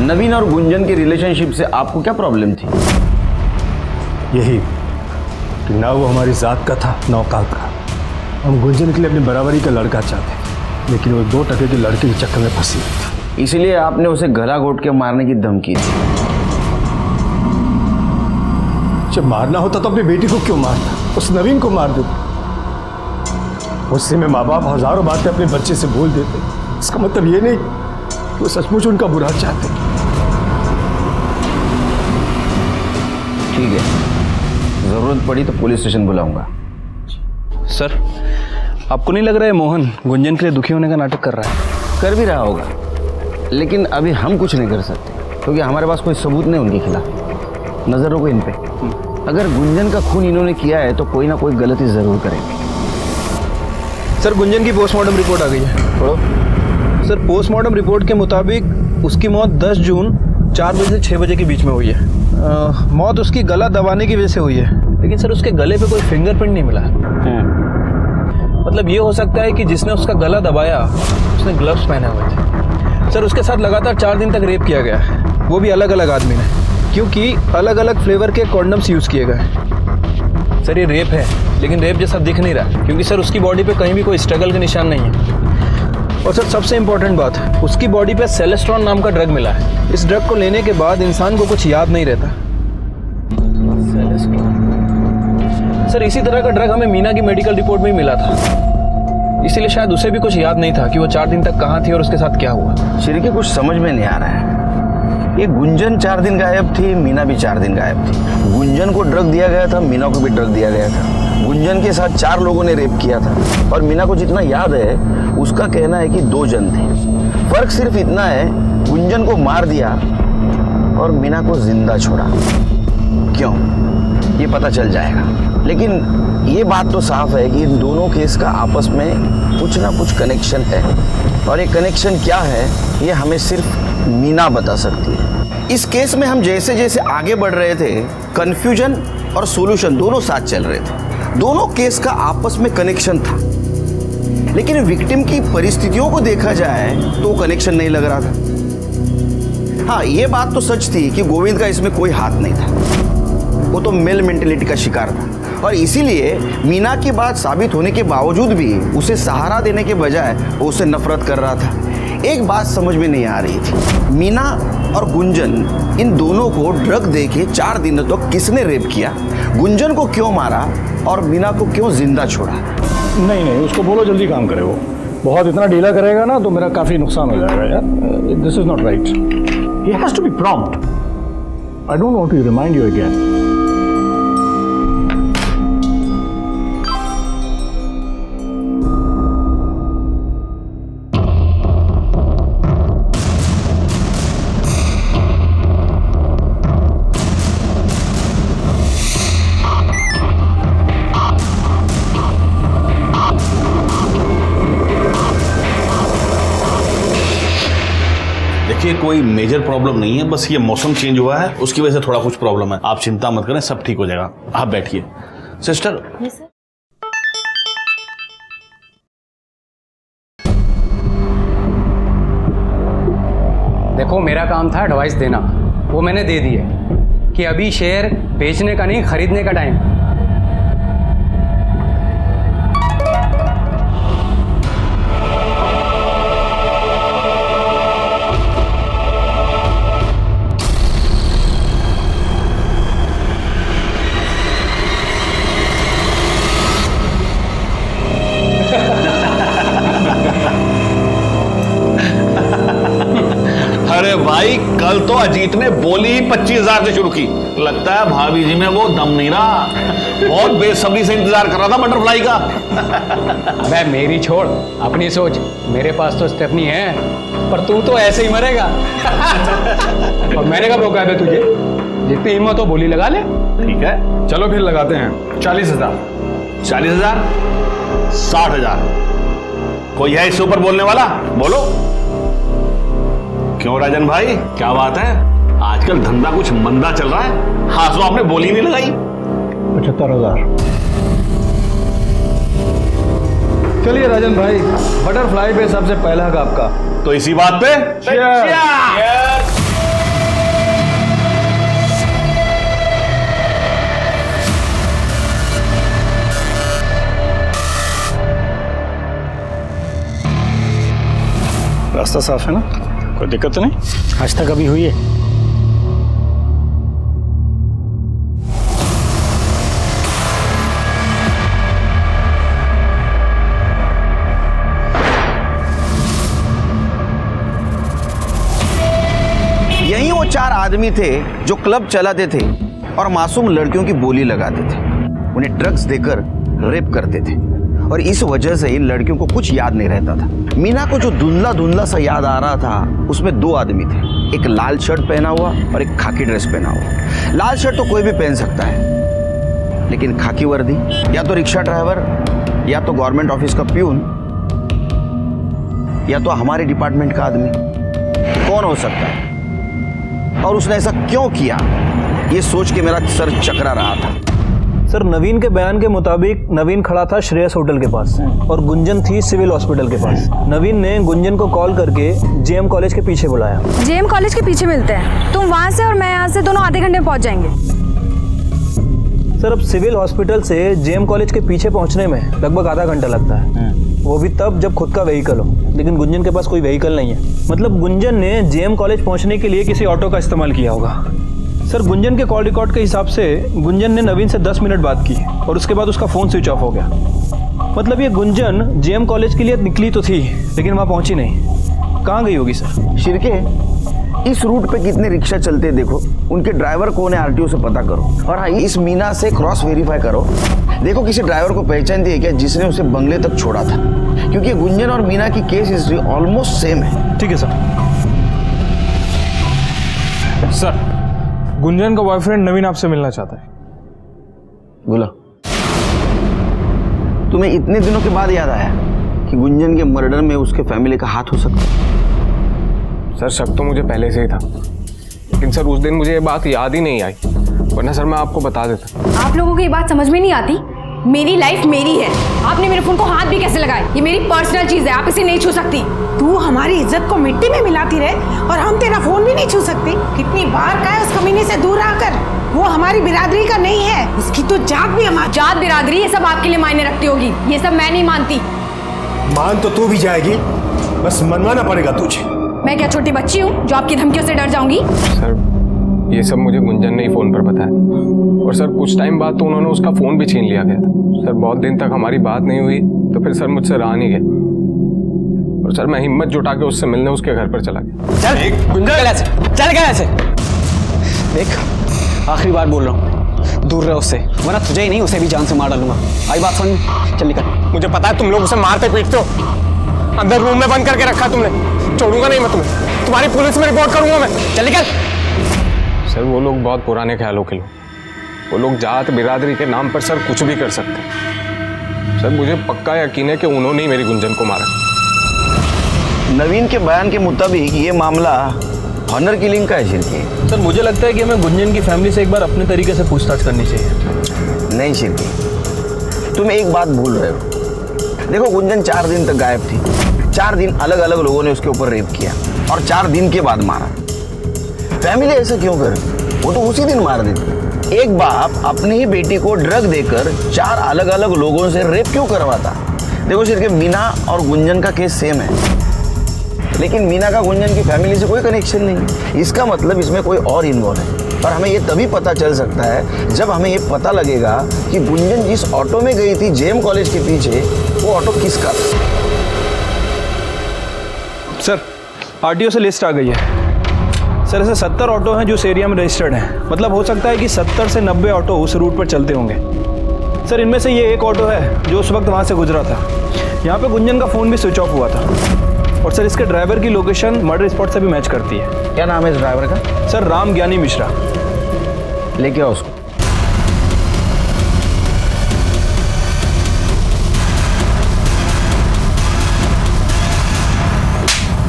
नवीन और गुंजन की रिलेशनशिप से आपको क्या प्रॉब्लम थी? यही कि ना वो हमारी जात का था ना औकात का। हम गुंजन के लिए अपनी बराबरी का लड़का चाहते, लेकिन वो 2 टके के लड़के के चक्कर में फंसी थी। इसलिए आपने उसे गला घोट के मारने की धमकी दी। जब मारना होता तो अपनी बेटी को क्यों मारता? उस नवीन को मार देते। उससे में माँ बाप हजारों बातें अपने बच्चे से बोल देते। इसका मतलब ये नहीं कि वो सचमुच उनका बुरा चाहते। ठीक है, जरूरत पड़ी तो पुलिस स्टेशन बुलाऊंगा। सर, आपको नहीं लग रहा है मोहन गुंजन के लिए दुखी होने का नाटक कर रहा है? कर भी रहा होगा, लेकिन अभी हम कुछ नहीं कर सकते क्योंकि हमारे पास कोई सबूत नहीं उनके खिलाफ। नजर रखो इन पे। अगर गुंजन का खून इन्होंने किया है तो कोई ना कोई गलती जरूर करेंगे। सर, गुंजन की पोस्टमार्टम रिपोर्ट आ गई है। पढ़ो। सर, पोस्टमार्टम रिपोर्ट के मुताबिक उसकी मौत 10 जून 4 बजे से 6 बजे के बीच में हुई है। मौत उसकी गला दबाने की वजह से हुई है, लेकिन सर उसके गले पे कोई फिंगरप्रिंट नहीं मिला। मतलब ये हो सकता है कि जिसने उसका गला दबाया उसने ग्लव्स पहने हुए थे। सर, उसके साथ लगातार 4 दिन तक रेप किया गया है, वो भी अलग अलग आदमी ने, क्योंकि अलग अलग फ्लेवर के कॉन्डम्स यूज़ किए गए। सर, ये रेप है, लेकिन रेप जैसा दिख नहीं रहा, क्योंकि सर उसकी बॉडी पे कहीं भी कोई स्ट्रगल के निशान नहीं है। और सर, सबसे इम्पोर्टेंट बात, उसकी बॉडी पे सेलेस्ट्रॉन नाम का ड्रग मिला है। इस ड्रग को लेने के बाद इंसान को कुछ याद नहीं रहता। सर, इसी तरह का ड्रग हमें मीना की मेडिकल रिपोर्ट में ही मिला था, इसीलिए शायद उसे भी कुछ याद नहीं था कि वो 4 दिन तक कहाँ थी और उसके साथ क्या हुआ। श्री के कुछ समझ में नहीं आ रहा है। ये गुंजन 4 दिन गायब थी, मीना भी 4 दिन गायब थी। गुंजन को ड्रग दिया गया था, मीना को भी ड्रग दिया गया था। गुंजन के साथ 4 लोगों ने रेप किया था और मीना को जितना याद है उसका कहना है कि 2 जन थे। फर्क सिर्फ इतना है, गुंजन को मार दिया और मीना को जिंदा छोड़ा। क्यों, ये पता चल जाएगा, लेकिन ये बात तो साफ है कि इन दोनों केस का आपस में कुछ ना कुछ कनेक्शन है, और ये कनेक्शन क्या है ये हमें सिर्फ मीना बता सकती है। इस केस में हम जैसे जैसे आगे बढ़ रहे थे, कंफ्यूजन और सॉल्यूशन दोनों साथ चल रहे थे। दोनों केस का आपस में कनेक्शन था, लेकिन विक्टिम की परिस्थितियों को देखा जाए तो कनेक्शन नहीं लग रहा था। हाँ, ये बात तो सच थी कि गोविंद का इसमें कोई हाथ नहीं था, वो तो मेल मेंटेलिटी का शिकार था, और इसीलिए मीना की बात साबित होने के बावजूद भी उसे सहारा देने के बजाय वो उससे नफरत कर रहा था। एक बात समझ में नहीं आ रही थी, मीना और गुंजन इन दोनों को ड्रग देके 4 दिनों तक किसने रेप किया, गुंजन को क्यों मारा और मीना को क्यों जिंदा छोड़ा? नहीं, उसको बोलो जल्दी काम करे। वो बहुत इतना ढीला करेगा ना तो मेरा काफ़ी नुकसान हो जाएगा यार। This is not right. He has to be prompt. I don't want to remind you again. कोई मेजर प्रॉब्लम नहीं है, बस ये मौसम चेंज हुआ है उसकी वजह से थोड़ा कुछ प्रॉब्लम है। आप चिंता मत करें, सब ठीक हो जाएगा। आप बैठिए। सिस्टर, देखो मेरा काम था एडवाइस देना, वो मैंने दे दी है कि अभी शेयर बेचने का नहीं खरीदने का टाइम। अरे भाई कल तो अजीत ने बोली ही 25,000 से शुरू की। लगता है भाभी जी में वो दम नहीं रहा, बहुत बेसब्री से इंतजार कर रहा था बटरफ्लाई का। अबे मेरी छोड़, अपनी सोच। मेरे पास तो स्टेफनी है, पर तू तो ऐसे ही मरेगा। और मैंने कब रोका है तुझे? जितनी हिम्मत हो बोली लगा ले। ठीक है, चलो फिर लगाते हैं 40,000। 40,000, 60,000। कोई है इससे ऊपर बोलने वाला? बोलो। क्यों राजन भाई, क्या बात है? आजकल धंधा कुछ मंदा चल रहा है, हाँ तो आपने बोली नहीं लगाई। 75,000। चलिए राजन भाई, बटरफ्लाई पे सबसे पहला हक आपका। तो इसी बात पे रास्ता साफ है ना? कोई दिक्कत तो नहीं? आज तक अभी हुई है? यही वो 4 आदमी थे जो क्लब चलाते थे और मासूम लड़कियों की बोली लगाते थे, उन्हें ड्रग्स देकर रेप करते थे, और इस वजह से इन लड़कियों को कुछ याद नहीं रहता था। मीना को जो धुंधला धुंधला सा याद आ रहा था, उसमें 2 आदमी थे, एक लाल शर्ट पहना हुआ और एक खाकी ड्रेस पहना हुआ। लाल शर्ट तो कोई भी पहन सकता है, लेकिन खाकी वर्दी या तो रिक्शा ड्राइवर, या तो गवर्नमेंट ऑफिस का प्यून, या तो हमारे डिपार्टमेंट का आदमी, कौन हो सकता है? और उसने ऐसा क्यों किया, ये सोच के मेरा सर चकरा रहा था। सर, नवीन के बयान के मुताबिक नवीन खड़ा था श्रेयस होटल के पास और गुंजन थी सिविल हॉस्पिटल के पास। नवीन ने गुंजन को कॉल करके जेएम कॉलेज के पीछे बुलाया। जेएम कॉलेज के पीछे मिलते हैं, तुम वहां से और मैं यहाँ से, दोनों आधे घंटे में पहुंच जाएंगे। सर, अब सिविल हॉस्पिटल से जेएम कॉलेज के पीछे पहुंचने में लगभग आधा घंटा लगता है, वो भी तब जब खुद का व्हीकल हो, लेकिन गुंजन के पास कोई व्हीकल नहीं है। मतलब गुंजन ने जेएम कॉलेज पहुंचने के लिए किसी ऑटो का इस्तेमाल किया होगा। सर, गुंजन के कॉल रिकॉर्ड के हिसाब से गुंजन ने नवीन से 10 मिनट बात की और उसके बाद उसका फ़ोन स्विच ऑफ हो गया। मतलब ये गुंजन जेएम कॉलेज के लिए निकली तो थी, लेकिन वहाँ पहुँची नहीं। कहाँ गई होगी सर? शिरके, इस रूट पे कितने रिक्शा चलते हैं देखो, उनके ड्राइवर कौन है आरटीओ से पता करो, और हाँ इस मीना से क्रॉस वेरीफाई करो, देखो किसी ड्राइवर को पहचानती है क्या जिसने उसे बंगले तक छोड़ा था, क्योंकि गुंजन और मीना की केस हिस्ट्री ऑलमोस्ट सेम है। ठीक है सर। सर, गुंजन का बॉयफ्रेंड नवीन आपसे मिलना चाहता है। बोला। तुम्हें इतने दिनों के बाद याद आया कि गुंजन के मर्डर में उसके फैमिली का हाथ हो सकता है? सर, शक तो मुझे पहले से ही था, लेकिन सर उस दिन मुझे ये बात याद ही नहीं आई, वरना सर मैं आपको बता देता। आप लोगों को ये बात समझ में नहीं आती? मेरी लाइफ मेरी है, आपने मेरे फोन को हाथ भी कैसे लगाए? ये मेरी पर्सनल चीज है, आप इसे नहीं छू सकती। तू हमारी इज्जत को मिट्टी में मिलाती रहे और हम तेरा फोन भी नहीं छू सकती। कितनी बार कहा है उस कमीने से दूर आकर, वो हमारी बिरादरी का नहीं है, उसकी तो जात भी हमारी। जात बिरादरी ये सब आपके लिए मायने रखती होगी, ये सब मैं नहीं मानती। मान तो तू भी जाएगी, बस मनवाना पड़ेगा तुझे। मैं क्या छोटी बच्ची हूँ जो आपकी धमकियों से डर जाऊंगी? सर, ये सब मुझे गुंजन ने ही फोन पर बताया, और सर कुछ टाइम बाद तो उन्होंने उसका फोन भी छीन लिया गया था। सर बहुत दिन तक हमारी बात नहीं हुई, तो फिर सर मुझसे रहा नहीं गया, और सर मैं हिम्मत जुटा के उससे मिलने उसके घर पर चला गया। चल गया ऐसे। देख, आखिरी बार बोल रहा हूँ, दूर रहे उससे, वरना तुझे ही नहीं उसे भी जान से मार डालूंगा। आई बात समझ? चल निकल। मुझे पता है तुम लोग उसे मारते पीटते हो, अंदर रूम में बंद करके रखा तुमने, छोड़ूंगा नहीं मैं तुम्हें, तुम्हारी पुलिस में रिपोर्ट करूंगा मैं। चल निकल। सर वो लोग बहुत पुराने ख्यालों के लोग, वो लोग जात बिरादरी के नाम पर सर कुछ भी कर सकते हैं। सर मुझे पक्का यकीन है कि उन्होंने ही मेरी गुंजन को मारा। नवीन के बयान के मुताबिक ये मामला ऑनर किलिंग का है शिरके। सर मुझे लगता है कि हमें गुंजन की फैमिली से एक बार अपने तरीके से पूछताछ करनी चाहिए। नहीं शिरके, तुम एक बात भूल रहे हो। देखो गुंजन 4 दिन तक गायब थी, 4 दिन अलग अलग लोगों ने उसके ऊपर रेप किया और 4 दिन के बाद मारा। फैमिली ऐसा क्यों करे? वो तो उसी दिन मार देती। एक बाप अपनी ही बेटी को ड्रग देकर 4 अलग अलग लोगों से रेप क्यों करवाता? देखो शिरके, मीना और गुंजन का केस सेम है, लेकिन मीना का गुंजन की फैमिली से कोई कनेक्शन नहीं है। इसका मतलब इसमें कोई और इन्वॉल्व है। पर हमें ये तभी पता चल सकता है जब हमें ये पता लगेगा कि गुंजन जिस ऑटो में गई थी जेएम कॉलेज के पीछे, वो ऑटो किसका था। सर आरटीओ से लिस्ट आ गई है। सर ऐसे 70 ऑटो हैं जो उस एरिया में रजिस्टर्ड हैं। मतलब हो सकता है कि 70 से 90 ऑटो उस रूट पर चलते होंगे। सर इनमें से ये एक ऑटो है जो उस वक्त वहाँ से गुजरा था। यहाँ पे गुंजन का फ़ोन भी स्विच ऑफ हुआ था। और सर इसके ड्राइवर की लोकेशन मर्डर स्पॉट से भी मैच करती है। क्या नाम है इस ड्राइवर का? सर राम ज्ञानी मिश्रा। लेके आओ उसको।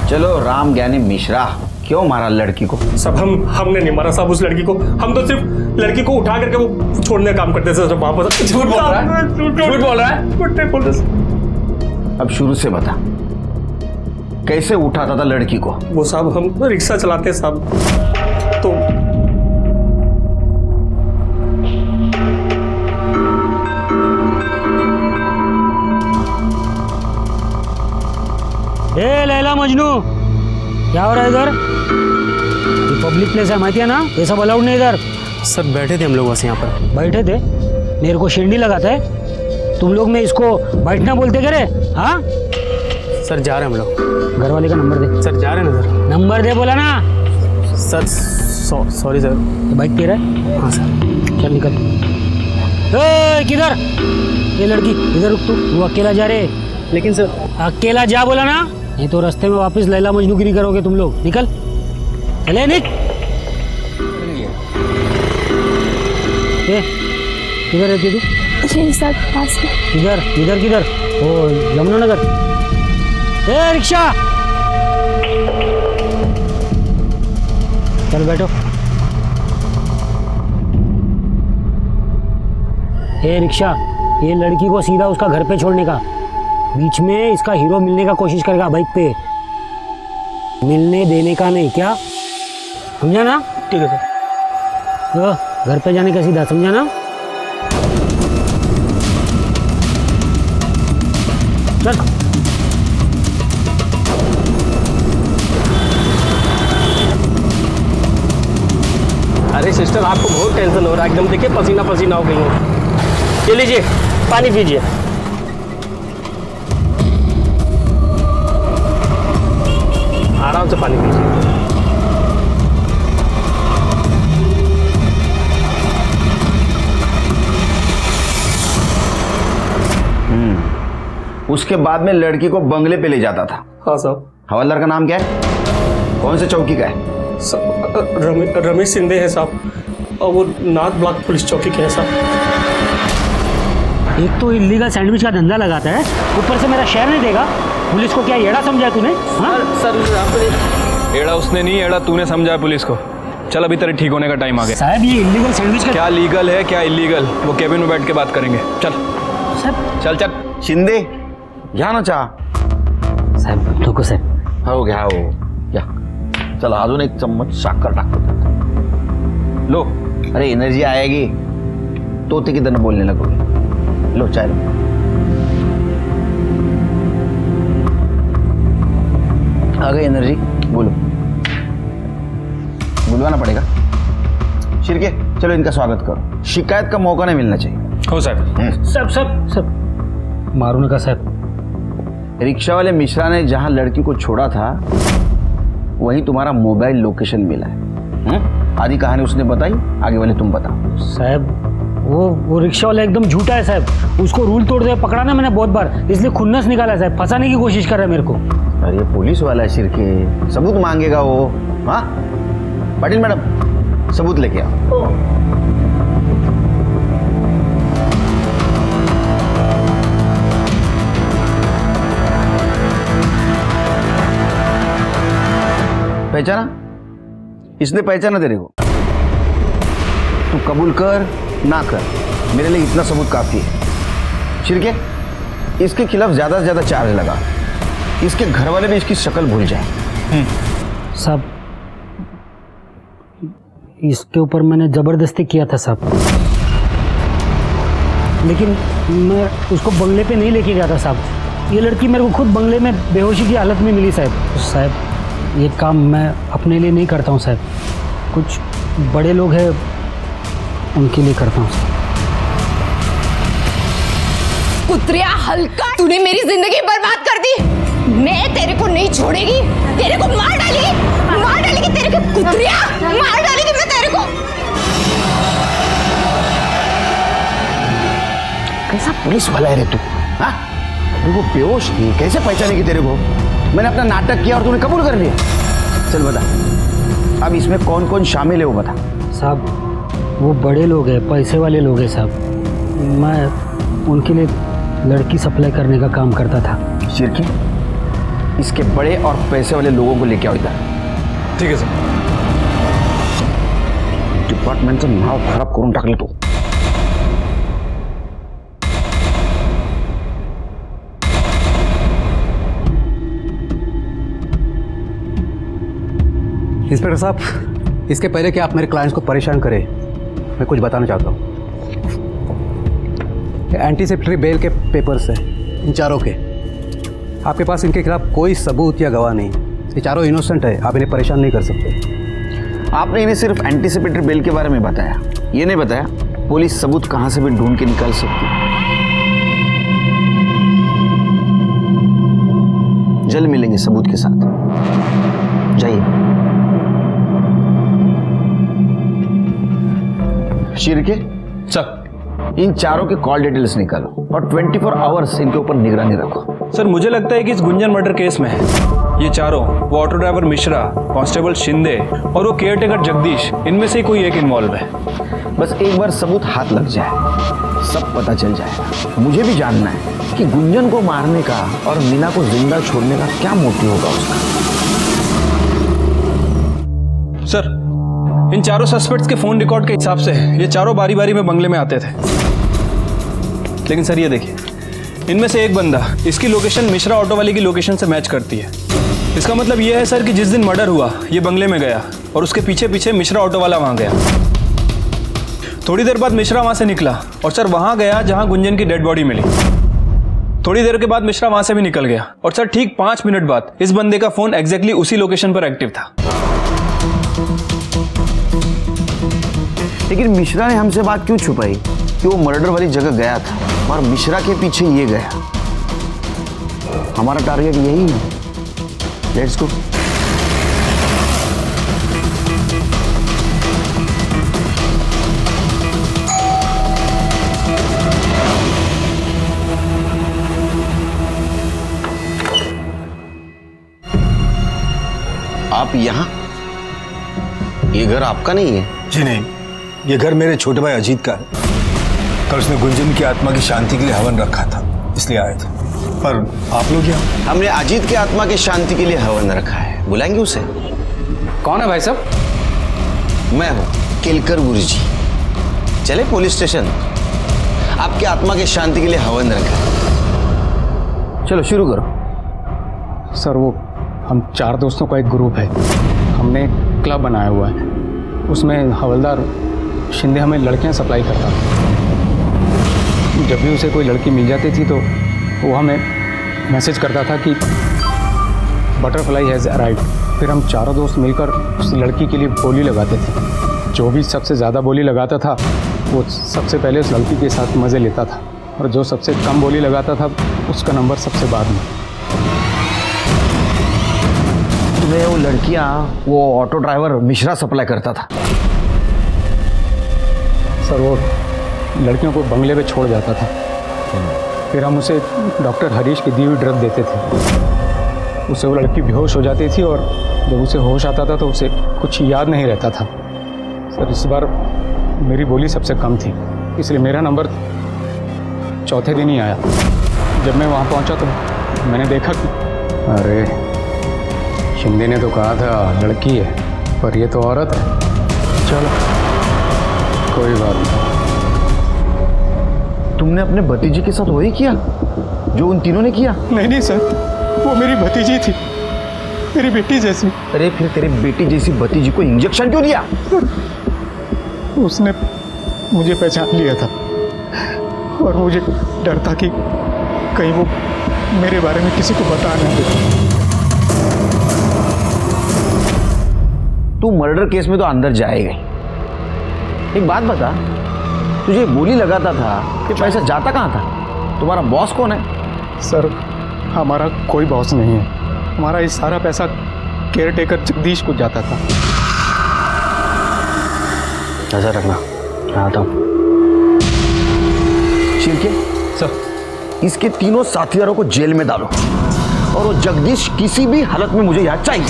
चलो राम ज्ञानी मिश्रा, क्यों मारा लड़की को? सब हमने नहीं मारा साहब उस लड़की को। हम तो सिर्फ लड़की को उठा करके वो छोड़ने का काम करते थे सर। वापस झूठ बोल रहा है, झूठ बोल रहा है। अब शुरू से बता, कैसे उठाता था लड़की को? वो साहब हम रिक्शा चलाते साहब, तो ए लैला मजनू, क्या हो रहा है इधर? ये पब्लिक प्लेस है, माहिती है ना? ये सब अलाउड नहीं इधर। सर बैठे थे हम लोग बस यहाँ पर। बैठे थे? मेरे को शिरडी लगाता है? तुम लोग में इसको बैठना बोलते क्या रे? हाँ सर जा रहे हैं हम लोग। घर वाले का नंबर दे। सर जा रहे हैं ना सर। नंबर दे बोला ना। Sir sorry sir. बाइक तेरा है? हाँ सर। चल निकल। किधर? ये लड़की इधर रुक, तू अकेला जा रहे? लेकिन सर अकेला जा बोला ना, नहीं तो रास्ते में वापस लैला मजनूगिरी करोगे तुम लोग। निकल, चले निक। किधर रहती तू? पास में। इधर इधर किधर? ओ यमुनानगर। ए रिक्शा, चल बैठो। ए रिक्शा, ये लड़की को सीधा उसका घर पे छोड़ने का, बीच में इसका हीरो मिलने का कोशिश करेगा बाइक पे, मिलने देने का नहीं। क्या समझा ना? ठीक है सर। घर पे जाने का सीधा, समझा ना? चल। अरे सिस्टर आपको बहुत टेंशन हो रहा है, एकदम देखिए पसीना पसीना हो गई हो। ये लीजिए पानी पीजिए। आराम से पानी पीजिए। उसके बाद में लड़की को बंगले पे ले जाता था। हाँ साहब। हवलदार का नाम क्या है? कौन से चौकी का है? रमेश सिंधे है साहब, और वो नाथ ब्लॉक पुलिस चौकी के है साहब। एक तो इलीगल सैंडविच का धंधा लगाता है, ऊपर से मेरा शेयर नहीं देगा। पुलिस को क्या एड़ा समझा तूने? हाँ सर एड़ा उसने नहीं, एड़ा तूने समझा पुलिस को। चल अभी तेरे ठीक होने का टाइम आ गया। साहब ये इलीगल सैंडविच का क्या लीगल है क्या इलीगल, वो केबिन में बैठ के बात करेंगे। चल चल चल। शिंदे घ्या ना चहा। साहेब नको साहेब। हो घ्या हो घ्या। चल अजून एक चम्मच साखर टाकतो त्यात। लो, अरे एनर्जी आएगी तो ते किधर बोलने लगोगे। लो चाय लो। आ गई एनर्जी, बोलो। बुलवाना पड़ेगा। शिरके चलो इनका स्वागत करो, शिकायत का मौका नहीं मिलना चाहिए। हो साहब। सब सब सब मारू नका साहब। रिक्शा वाले मिश्रा ने जहां लड़की को छोड़ा था वहीं तुम्हारा मोबाइल लोकेशन मिला है। आधी कहानी उसने बताई, आगे वाले तुम बताओ। साहब वो रिक्शा वाला एकदम झूठा है साहब। उसको रूल तोड़ते हुए पकड़ा ना मैंने बहुत बार, इसलिए खुन्नस निकाला साहब। फंसाने की कोशिश कर रहा है मेरे को। अरे पुलिस वाला है शिरके, सबूत मांगेगा वो। हाँ पाटिल मैडम, सबूत लेके आओ। पहचाना? इसने पहचाना तेरे को? तू कबूल कर ना कर, मेरे लिए इतना सबूत काफी है। शिरके, इसके खिलाफ ज्यादा से ज्यादा चार्ज लगा, इसके घर वाले भी इसकी शक्ल भूल जाए। साहब, इसके ऊपर मैंने जबरदस्ती किया था साहब, लेकिन मैं उसको बंगले पे नहीं लेके गया था साहब। ये लड़की मेरे को खुद बंगले में बेहोशी की हालत में मिली साहब। साहब, ये काम मैं अपने लिए नहीं करता हूँ साहब, कुछ बड़े लोग हैं उनके लिए करता हूँ। कुत्रिया हल्का, तूने मेरी जिंदगी बर्बाद कर दी। मैं तेरे को नहीं छोड़ेगी, तेरे को मार डालेगी तेरे को कुत्रिया, मार डालेगी मैं तेरे को। कैसा पुलिस वाला है रे तू? हाँ, वो बेहोश थी, कैसे पहचानेगी तेरे को? मैंने अपना नाटक किया और तूने कबूल कर लिया। चल बता, अब इसमें कौन कौन शामिल है वो बता। साहब, वो बड़े लोग हैं, पैसे वाले लोग हैं साहब। मैं उनके लिए लड़की सप्लाई करने का काम करता था। शिरकी, इसके बड़े और पैसे वाले लोगों को लेके आओ इधर। ठीक है सर। डिपार्टमेंटचं नाव खराब करून टाकलं तू। इंस्पेक्टर साहब, इसके पहले कि आप मेरे क्लाइंट्स को परेशान करें, मैं कुछ बताना चाहता हूँ। एंटीसिपेटरी बेल के पेपर्स हैं इन चारों के। आपके पास इनके खिलाफ कोई सबूत या गवाह नहीं। ये चारों इनोसेंट है, आप इन्हें परेशान नहीं कर सकते। आपने इन्हें सिर्फ एंटीसिपेटरी बेल के बारे में बताया, ये नहीं बताया पुलिस सबूत कहां से भी ढूंढ के निकाल सकती है। जल्द मिलेंगे सबूत के साथ, जाइए। शिरके सर, इन चारों के कॉल डिटेल्स निकालो और 24 आवर्स इनके ऊपर निगरानी रखो। सर, मुझे लगता है कि इस गुंजन मर्डर केस में ये चारों, वो auto driver Mishra, constable Shinde और वो केयरटेकर जगदीश, इनमें से कोई एक इन्वॉल्व है। बस एक बार सबूत हाथ लग जाए, सब पता चल जाएगा। मुझे भी जानना है कि गुंजन को मारने का और मीना को जिंदा छोड़ने का क्या मोटिव होगा उसका। सर, इन चारों सस्पेक्ट्स के फोन रिकॉर्ड के हिसाब से ये चारों बारी बारी में बंगले में आते थे। लेकिन सर, ये देखिए, इनमें से एक बंदा इसकी लोकेशन मिश्रा ऑटो वाले की लोकेशन से मैच करती है। इसका मतलब ये है सर कि जिस दिन मर्डर हुआ ये बंगले में गया और उसके पीछे पीछे मिश्रा ऑटो वाला वहां गया। थोड़ी देर बाद मिश्रा वहां से निकला और सर वहां गया जहां गुंजन की डेड बॉडी मिली। थोड़ी देर के बाद मिश्रा वहां से भी निकल गया और सर ठीक 5 मिनट बाद इस बंदे का फोन एग्जैक्टली उसी लोकेशन पर एक्टिव था। लेकिन मिश्रा ने हमसे बात क्यों छुपाई कि वो मर्डर वाली जगह गया था और मिश्रा के पीछे ये गया? हमारा टारगेट यही है। Let's go. आप यहाँ? ये घर आपका नहीं है? जी नहीं, ये घर मेरे छोटे भाई अजीत का है। कल उसने गुंजन की आत्मा की शांति के लिए हवन रखा था, इसलिए आए थे। पर आप लोग यहाँ? हमने अजीत की आत्मा की शांति के लिए हवन रखा है, बुलाएंगे उसे। कौन है भाई साहब? मैं हूँ केलकर गुरुजी। चले पुलिस स्टेशन, आपकी आत्मा की शांति के लिए हवन रखा है। चलो शुरू करो। सर, वो हम 4 दोस्तों का एक ग्रुप है, हमने क्लब बनाया हुआ है। उसमें हवलदार शिंदे हमें लड़कियां सप्लाई करता था। जब भी उसे कोई लड़की मिल जाती थी तो वो हमें मैसेज करता था कि बटरफ्लाई हैज़ अराइव्ड। फिर हम चारों दोस्त मिलकर उस लड़की के लिए बोली लगाते थे। जो भी सबसे ज़्यादा बोली लगाता था वो सबसे पहले उस लड़की के साथ मज़े लेता था, और जो सबसे कम बोली लगाता था उसका नंबर सबसे बाद में। तुम्हें वो लड़कियां वो ऑटो ड्राइवर मिश्रा सप्लाई करता था? सर, वो लड़कियों को बंगले पे छोड़ जाता था, फिर हम उसे डॉक्टर हरीश की दी हुई ड्रग देते थे। उससे वो लड़की बेहोश हो जाती थी और जब उसे होश आता था तो उसे कुछ याद नहीं रहता था। सर, इस बार मेरी बोली सबसे कम थी, इसलिए मेरा नंबर चौथे दिन ही आया। जब मैं वहाँ पहुँचा तो मैंने देखा कि अरे, शिंदे ने तो कहा था लड़की है, पर ये तो औरत है। चलो कोई बात नहीं। तुमने अपने भतीजे के साथ वही किया जो उन तीनों ने किया? नहीं सर, वो मेरी भतीजी थी, मेरी बेटी जैसी। अरे फिर तेरे बेटी जैसी भतीजी को इंजेक्शन क्यों दिया? उसने मुझे पहचान लिया था और मुझे डर था कि कहीं वो मेरे बारे में किसी को बता ना दे। तू मर्डर केस में तो अंदर जाएगा। एक बात बता, तुझे गोली लगाता था कि पैसा जाता कहाँ था? तुम्हारा बॉस कौन है? सर हमारा कोई बॉस नहीं है, हमारा ये सारा पैसा केयर टेकर जगदीश को जाता था। नजर रखना, मैं आता हूँ। शिर्के सर, इसके तीनों साथियों को जेल में डालो और वो जगदीश किसी भी हालत में मुझे यहाँ चाहिए।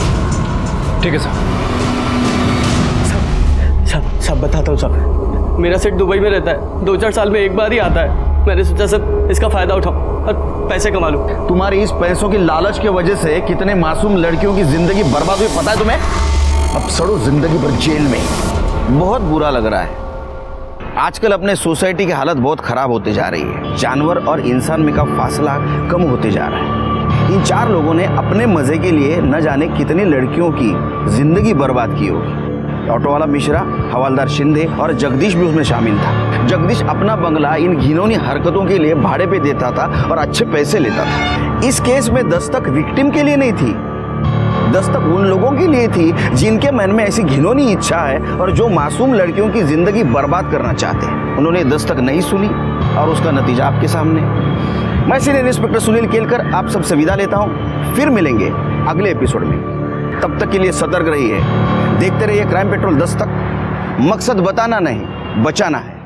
ठीक है सर। सब बताता हूँ सर। मेरा सेठ दुबई में रहता है, 2-4 साल में एक बार ही आता है। मैंने सोचा सर इसका फायदा उठाऊं और पैसे कमा लूं। तुम्हारी इस पैसों की लालच की वजह से कितने मासूम लड़कियों की जिंदगी बर्बाद हुई पता है तुम्हें? अब सड़ो जिंदगी भर जेल में। बहुत बुरा लग रहा है। आजकल अपने सोसाइटी की हालत बहुत खराब होते जा रही है। जानवर और इंसान में का फासला कम होते जा रहा है। इन 4 लोगों ने अपने मजे के लिए न जाने कितनी लड़कियों की जिंदगी बर्बाद की होगी। ऑटो वाला मिश्रा, हवालदार शिंदे और जगदीश भी उसमें शामिल था। जगदीश अपना बंगला इन घिनौनी हरकतों के लिए भाड़े पे देता था और अच्छे पैसे लेता था। इस केस में दस्तक विक्टिम के लिए नहीं थी, दस्तक उन लोगों के लिए थी जिनके मन में ऐसी घिनौनी इच्छा है और जो मासूम लड़कियों की जिंदगी बर्बाद करना चाहते हैं। उन्होंने दस्तक नहीं सुनी और उसका नतीजा आपके सामने। मैं सीनियर इंस्पेक्टर सुनील केलकर आप सबसे विदा लेता हूँ। फिर मिलेंगे अगले एपिसोड में। तब तक के लिए सतर्क रहिए, देखते रहिए क्राइम पेट्रोल दस्तक। मकसद बताना नहीं, बचाना है।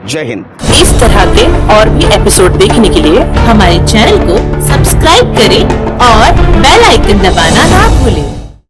जय हिंद। इस तरह के और भी एपिसोड देखने के लिए हमारे चैनल को सब्सक्राइब करें और बेल आइकन दबाना ना भूलें।